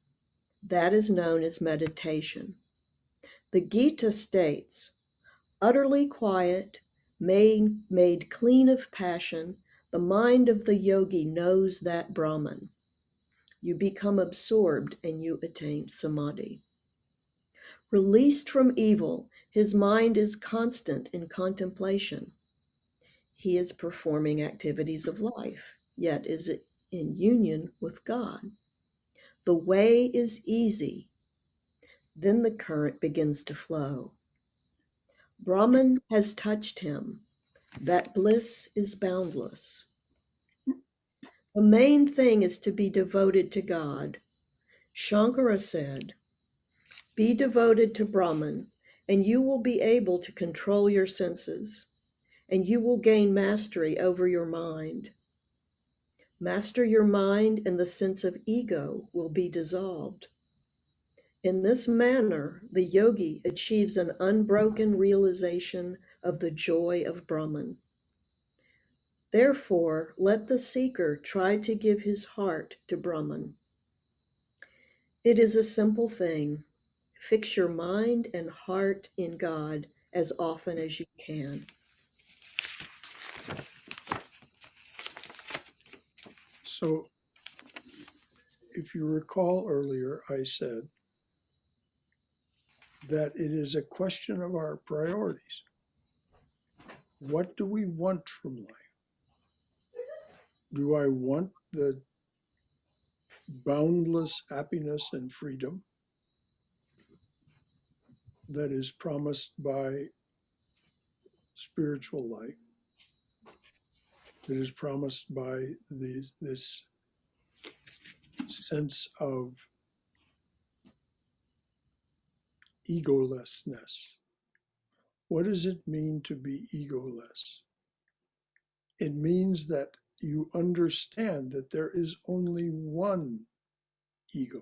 That is known as meditation. The Gita states, utterly quiet, made clean of passion, the mind of the yogi knows that Brahman. You become absorbed and you attain samadhi. Released from evil, his mind is constant in contemplation. He is performing activities of life, yet is in union with God. The way is easy. Then the current begins to flow. Brahman has touched him. That bliss is boundless. The main thing is to be devoted to God. Shankara said, be devoted to Brahman, and you will be able to control your senses, and you will gain mastery over your mind. Master your mind, and the sense of ego will be dissolved. In this manner, the yogi achieves an unbroken realization of the joy of Brahman. Therefore, let the seeker try to give his heart to Brahman. It is a simple thing. Fix your mind and heart in God as often as you can. So if you recall earlier, I said that it is a question of our priorities. What do we want from life? Do I want the boundless happiness and freedom that is promised by spiritual life, that is promised by this sense of egolessness? What does it mean to be egoless? It means that you understand that there is only one ego.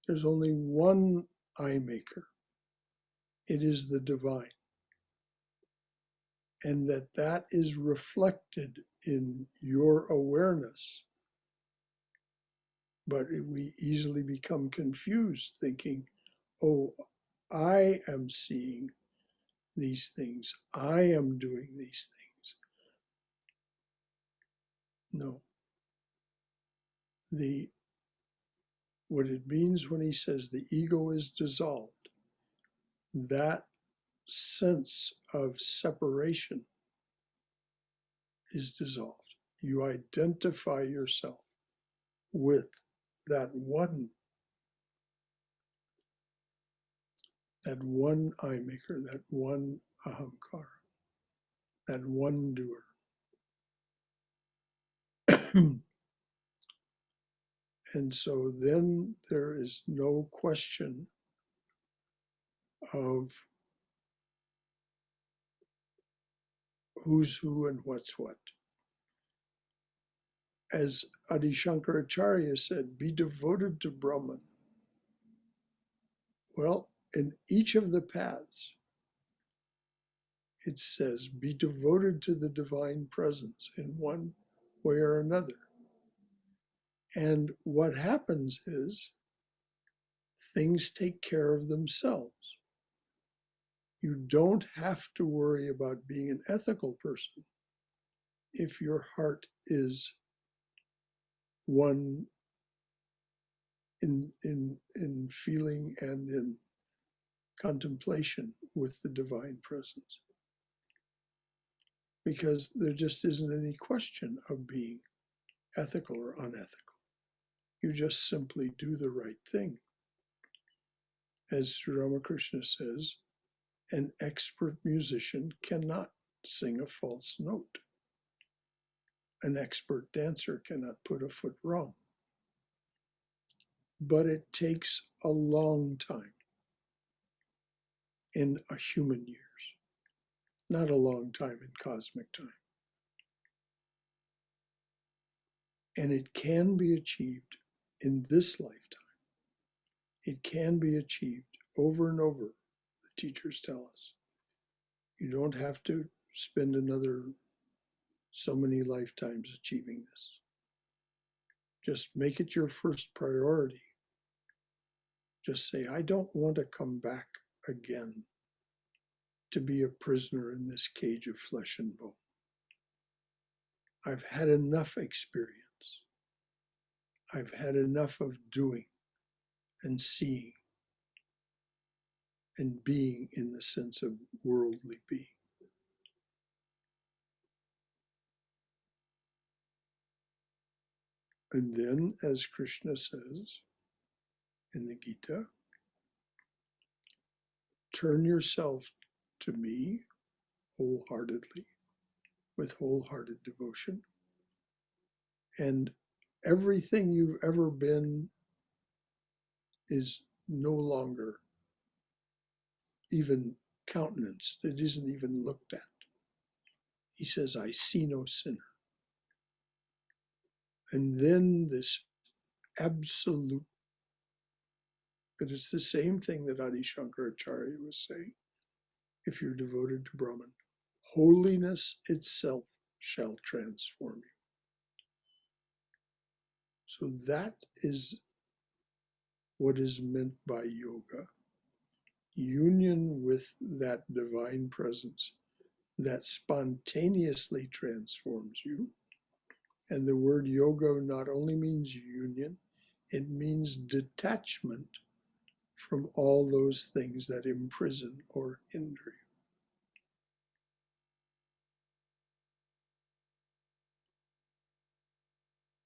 There's only one eye maker. It is the divine. And that is reflected in your awareness. But we easily become confused thinking, oh, I am seeing these things. I am doing these things. No. What it means when he says the ego is dissolved, that sense of separation is dissolved. You identify yourself with that one eye maker, that one ahamkara, that one doer. And so then there is no question of who's who and what's what. As Adi Shankaracharya said, be devoted to Brahman. Well, in each of the paths, it says, be devoted to the divine presence in one way or another. And what happens is things take care of themselves. You don't have to worry about being an ethical person if your heart is one in feeling and in contemplation with the divine presence. Because there just isn't any question of being ethical or unethical. You just simply do the right thing. As Sri Ramakrishna says, an expert musician cannot sing a false note. An expert dancer cannot put a foot wrong. But it takes a long time in a human years, not a long time in cosmic time. And it can be achieved in this lifetime. It can be achieved over and over, the teachers tell us. You don't have to spend another so many lifetimes achieving this. Just make it your first priority. Just say, I don't want to come back again to be a prisoner in this cage of flesh and bone. I've had enough experience. I've had enough of doing and seeing and being in the sense of worldly being. And then, as Krishna says in the Gita, turn yourself to me wholeheartedly, with wholehearted devotion, and everything you've ever been is no longer even countenanced. It isn't even looked at. He says, I see no sinner. And then this absolute, but it's the same thing that Adi Shankaracharya was saying, if you're devoted to Brahman, holiness itself shall transform you. So that is what is meant by yoga. Union with that divine presence that spontaneously transforms you. And the word yoga not only means union, it means detachment from all those things that imprison or hinder you.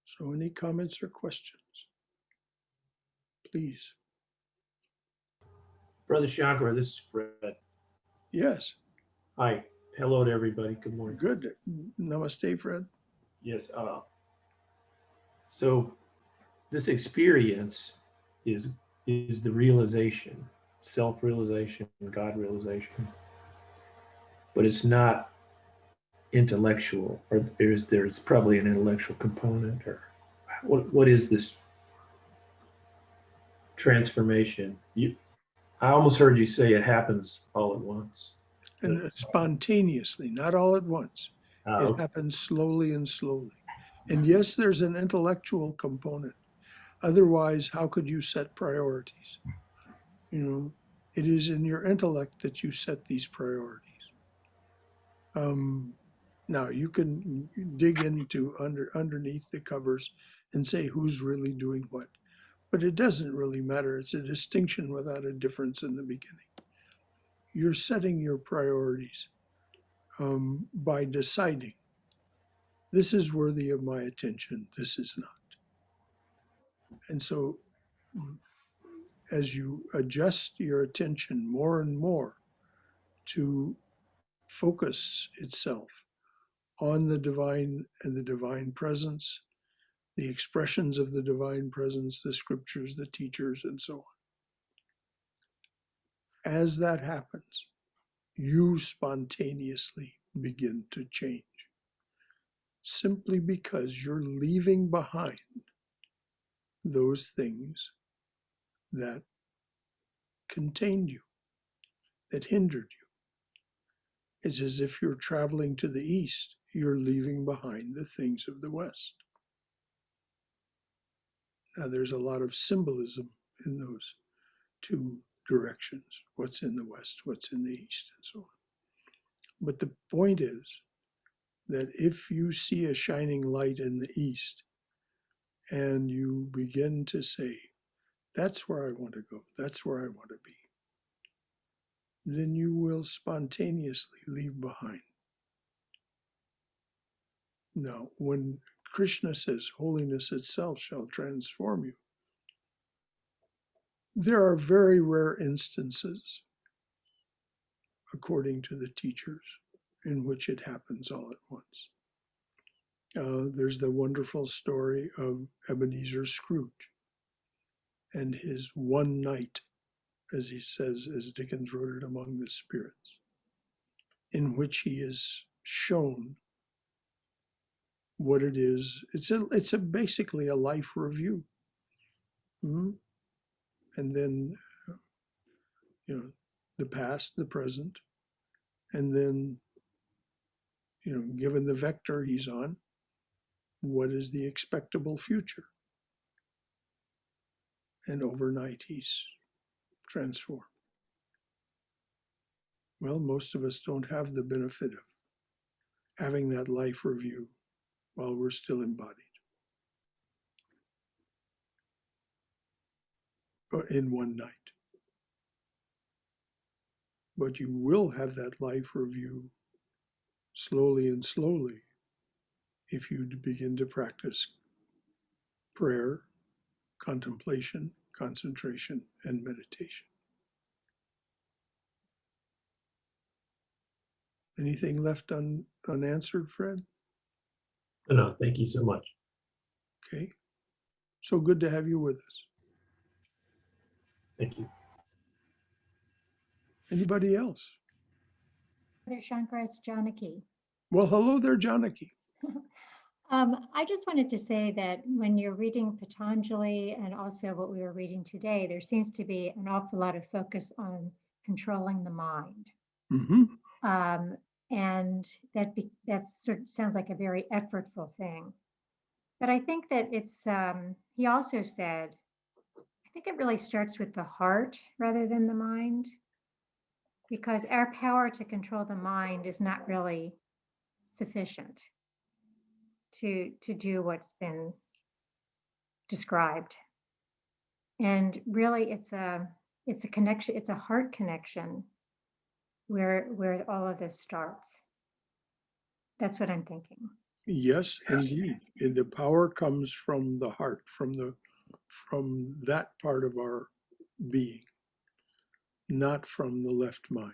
So any comments or questions? Please. Brother Shankara, this is Fred. Yes. Hi. Hello to everybody. Good morning. Good. Namaste, Fred. Yes. So this experience is the realization, self-realization, God realization, but it's not intellectual, or there's probably an intellectual component, or what is this transformation? I almost heard you say it happens all at once. And spontaneously, not all at once. It Okay. happens slowly and slowly. And yes, there's an intellectual component. Otherwise, how could you set priorities? You know, it is in your intellect that you set these priorities. Now, you can dig into underneath the covers and say who's really doing what. But it doesn't really matter. It's a distinction without a difference in the beginning. You're setting your priorities by deciding, this is worthy of my attention, this is not. And so as you adjust your attention more and more to focus itself on the divine and the divine presence, the expressions of the divine presence, the scriptures, the teachers, and so on. As that happens, you spontaneously begin to change, simply because you're leaving behind those things that contained you, that hindered you. It's as if you're traveling to the east, you're leaving behind the things of the west. Now, there's a lot of symbolism in those two directions, what's in the west, what's in the east, and so on. But the point is that if you see a shining light in the east and you begin to say, that's where I want to go, that's where I want to be, then you will spontaneously leave behind Now, when Krishna says holiness itself shall transform you, there are very rare instances, according to the teachers, in which it happens all at once. There's the wonderful story of Ebenezer Scrooge and his one night, as he says, as Dickens wrote it, among the spirits, in which he is shown what it is. It's basically a life review. And then, the past, the present, and then, given the vector he's on, what is the expectable future? And overnight he's transformed. Well, most of us don't have the benefit of having that life review while we're still embodied, or in one night. But you will have that life review slowly and slowly if you begin to practice prayer, contemplation, concentration, and meditation. Anything left unanswered, Fred? No, thank you so much. Okay. So good to have you with us. Thank you. Anybody else? Brother Shankara, it's Janaki. Well, hello there, Janaki. I just wanted to say that when you're reading Patanjali and also what we were reading today, there seems to be an awful lot of focus on controlling the mind. Mm-hmm. And that sort of sounds like a very effortful thing. But I think that it's, he also said, I think it really starts with the heart rather than the mind, because our power to control the mind is not really sufficient to do what's been described. And really it's a connection, it's a heart connection where all of this starts. That's what I'm thinking. Yes, indeed. The power comes from the heart, from that part of our being, not from the left mind.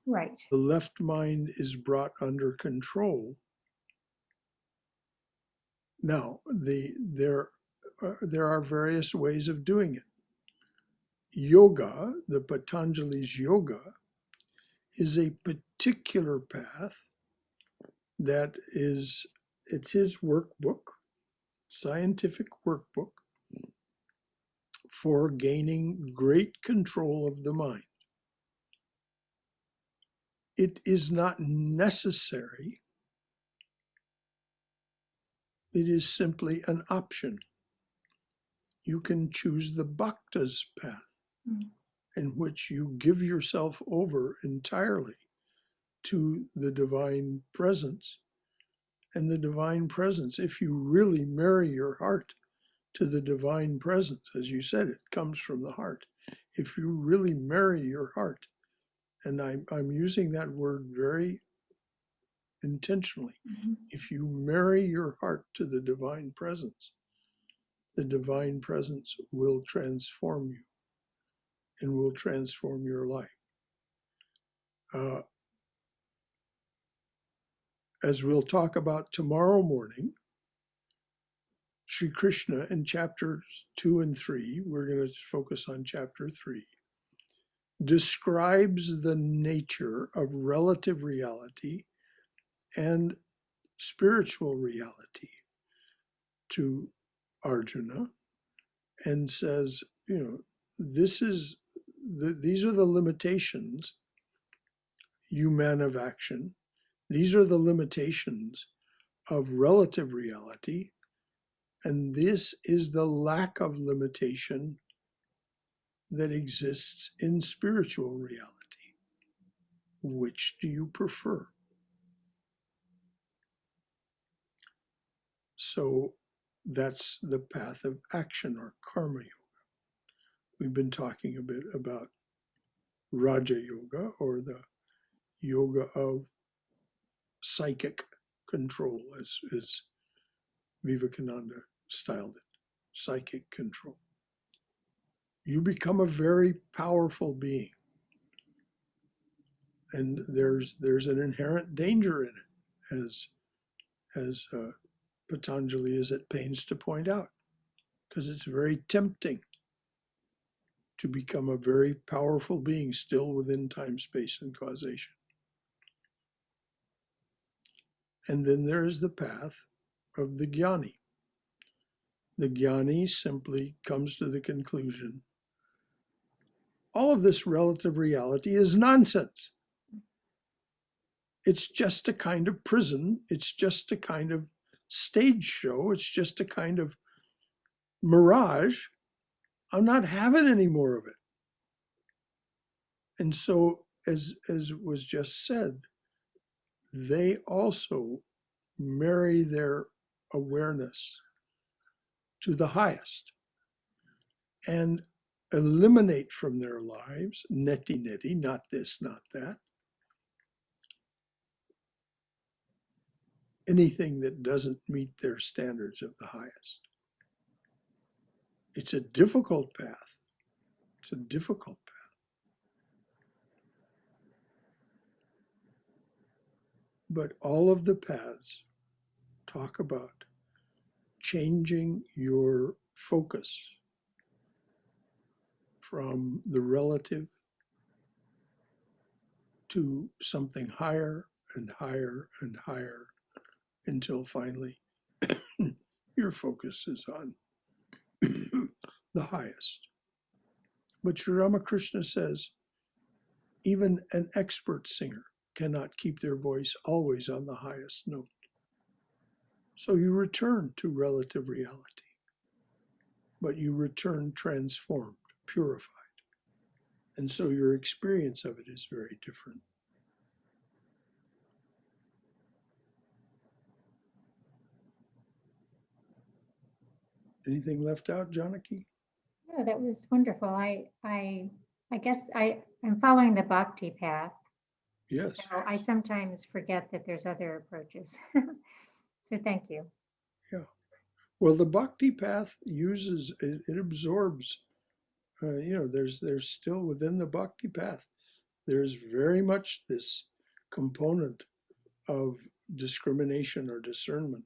Right. The left mind is brought under control. Now, there are various ways of doing it. Yoga, the Patanjali's yoga, is a particular path that it's his workbook, scientific workbook for gaining great control of the mind. It is not necessary. It is simply an option. You can choose the bhakta's path, in which you give yourself over entirely to the divine presence. And the divine presence, if you really marry your heart to the divine presence, as you said, it comes from the heart. If you really marry your heart, and I'm using that word very intentionally, if you marry your heart to the divine presence will transform you and will transform your life. As we'll talk about tomorrow morning, Sri Krishna in chapters 2 and 3, we're going to focus on chapter 3, describes the nature of relative reality and spiritual reality to Arjuna, and says, these are the limitations, you man of action. These are the limitations of relative reality, and this is the lack of limitation that exists in spiritual reality. Which do you prefer? So that's the path of action, or karma yoga. We've been talking a bit about Raja Yoga, or the yoga of psychic control, as Vivekananda styled it, psychic control. You become a very powerful being. And there's an inherent danger in it, as Patanjali is at pains to point out, because it's very tempting to become a very powerful being still within time, space, and causation. And then there is the path of the jnani. The jnani simply comes to the conclusion, all of this relative reality is nonsense. It's just a kind of prison. It's just a kind of stage show. It's just a kind of mirage. I'm not having any more of it. And so, as was just said, they also marry their awareness to the highest and eliminate from their lives, neti, not this, not that, anything that doesn't meet their standards of the highest. It's a difficult path. It's a difficult path. But all of the paths talk about changing your focus from the relative to something higher and higher and higher until finally your focus is on the highest. But Sri Ramakrishna says, even an expert singer cannot keep their voice always on the highest note. So you return to relative reality, but you return transformed, purified. And so your experience of it is very different. Anything left out, Janaki? No, that was wonderful. I guess I'm following the bhakti path. Yes. So I sometimes forget that there's other approaches. So thank you. Yeah. Well, the bhakti path uses, it absorbs, there's still within the bhakti path, there's very much this component of discrimination or discernment.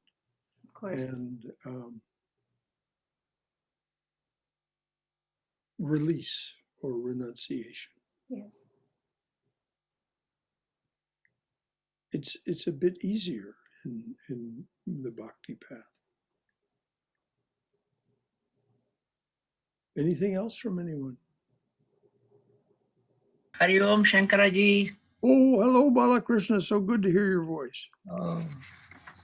Of course. And release or renunciation. Yes. It's a bit easier in the bhakti path. Anything else from anyone? Hari Om Shankaraji. Oh, hello, Balakrishna. So good to hear your voice.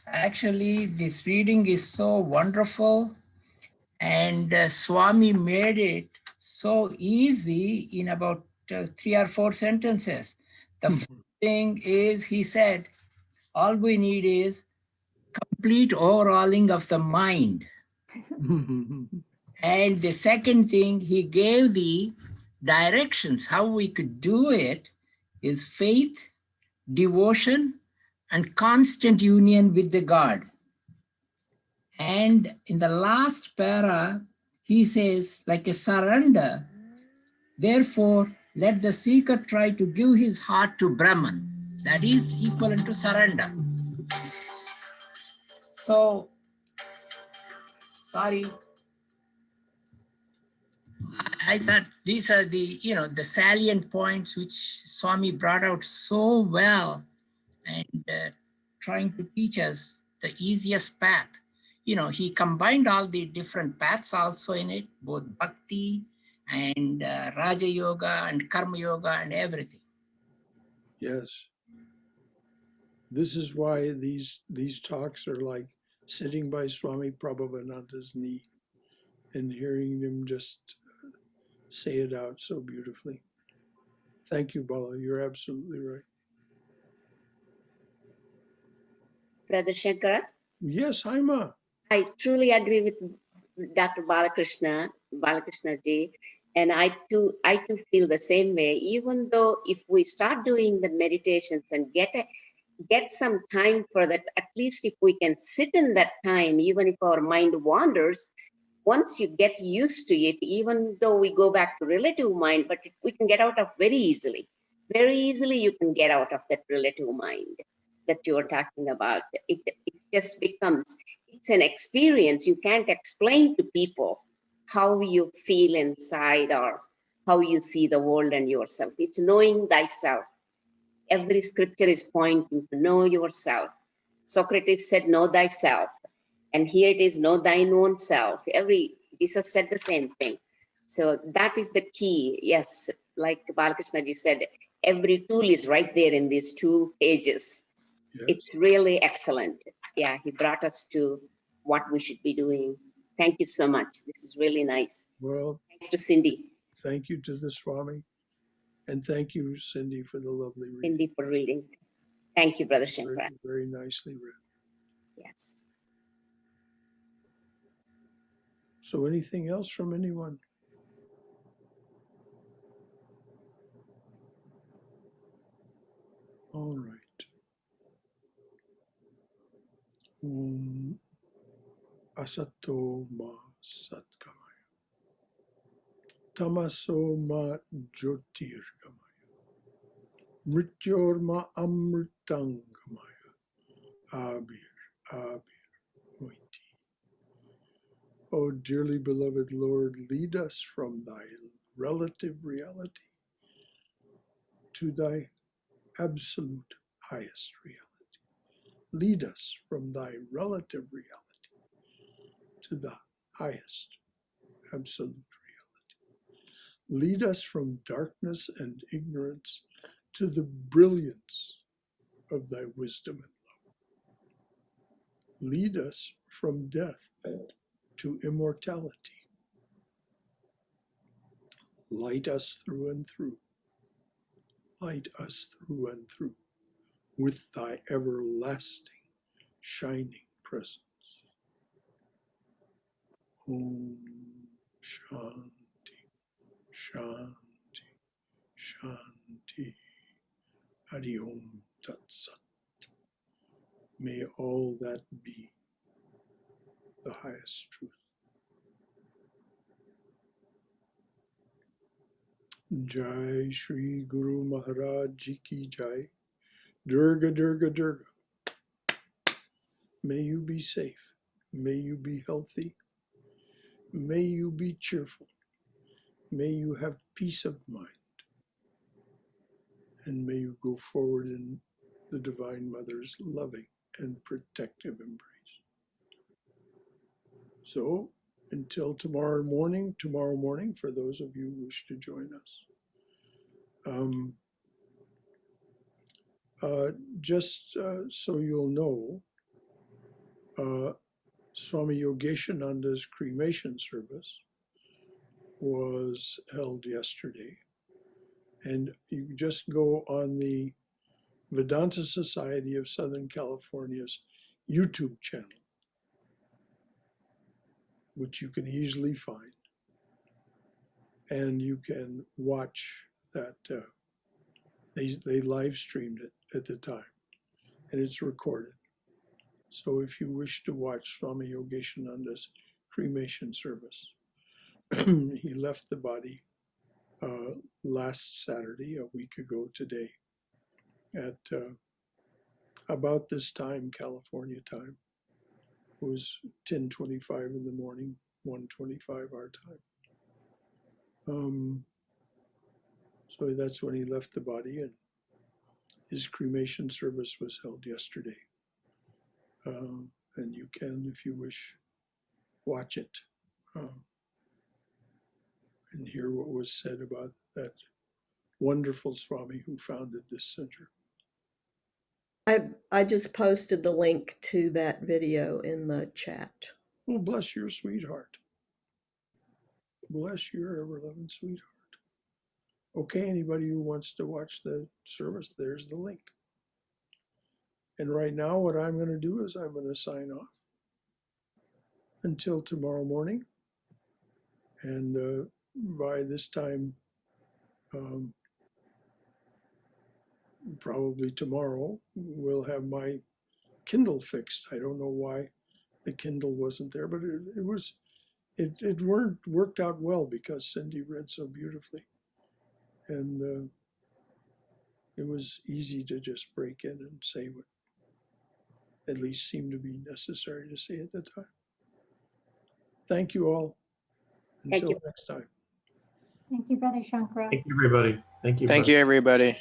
Actually, this reading is so wonderful, and Swami made it so easy in about 3 or 4 sentences. The first thing is, he said, all we need is complete overhauling of the mind. And the second thing, he gave the directions how we could do it is faith, devotion, and constant union with the God. And in the last para, he says, like a surrender, therefore, let the seeker try to give his heart to Brahman. That is equivalent to surrender. So, sorry. I thought these are the, the salient points which Swami brought out so well, and trying to teach us the easiest path. He combined all the different paths also in it, both bhakti and Raja Yoga and Karma Yoga and everything. Yes. This is why these talks are like sitting by Swami Prabhavananda's knee and hearing him just say it out so beautifully. Thank you, Bala. You're absolutely right. Brother Shankara? Yes, Haima. I truly agree with Dr. Balakrishna ji, and I too feel the same way. Even though if we start doing the meditations and get get some time for that. At least if we can sit in that time, even if our mind wanders, once you get used to it, even though we go back to relative mind, but we can get out of very easily. Very easily you can get out of that relative mind that you're talking about. It just becomes, it's an experience. You can't explain to people how you feel inside or how you see the world and yourself. It's knowing thyself. Every scripture is pointing to know yourself. Socrates said, know thyself. And here it is, know thine own self. Jesus said the same thing. So that is the key. Yes, like Balakrishna ji said, every tool is right there in these 2 pages. Yes. It's really excellent. Yeah, he brought us to what we should be doing. Thank you so much. This is really nice. Well, Thanks to Cindy. thank you to the Swami. And thank you, Cindy, for the lovely reading. Cindy for reading. Thank you, Brother Very, Shankara. very nicely read. Yes. So anything else from anyone? All right. Asato ma satkamaya. Tamaso ma jyotirgamaya. Mrityor ma amritangamaya. Abir moiti. O dearly beloved Lord, lead us from thy relative reality to thy absolute highest reality. Lead us from thy relative reality to the highest absolute reality. Lead us from darkness and ignorance to the brilliance of thy wisdom and love. Lead us from death to immortality. Light us through and through. Light us through and through with thy everlasting shining presence. Om Shanti, Shanti, Shanti. Hari Om Tat Sat. May all that be the highest truth. Jai Shri Guru Maharaj Ji Ki Jai. Durga, Durga, Durga. May you be safe. May you be healthy. May you be cheerful. May you have peace of mind. And may you go forward in the Divine Mother's loving and protective embrace. So, until tomorrow morning, for those of you who wish to join us. Just so you'll know, Swami Yogishinanda's cremation service was held yesterday. And you just go on the Vedanta Society of Southern California's YouTube channel, which you can easily find. And you can watch that. They live streamed it at the time, and it's recorded. So if you wish to watch Swami Yogishinanda's cremation service, he left the body last Saturday, a week ago today, at about this time, California time. It was 10:25 in the morning, 1:25 our time. So that's when he left the body, and his cremation service was held yesterday. And you can, if you wish, watch it and hear what was said about that wonderful Swami who founded this center. I just posted the link to that video in the chat. Well, bless your sweetheart. Bless your ever-loving sweetheart. Okay, anybody who wants to watch the service, there's the link. And right now, what I'm going to do is I'm going to sign off until tomorrow morning. And by this time, probably tomorrow, will have my Kindle fixed. I don't know why the Kindle wasn't there, but it worked out well because Cindy read so beautifully. And it was easy to just break in and say what at least seemed to be necessary to say at the time. Thank you all. Thank Until you. next time. Thank you, Brother Shankara. Thank you, everybody. Thank you. Thank brother. you, everybody.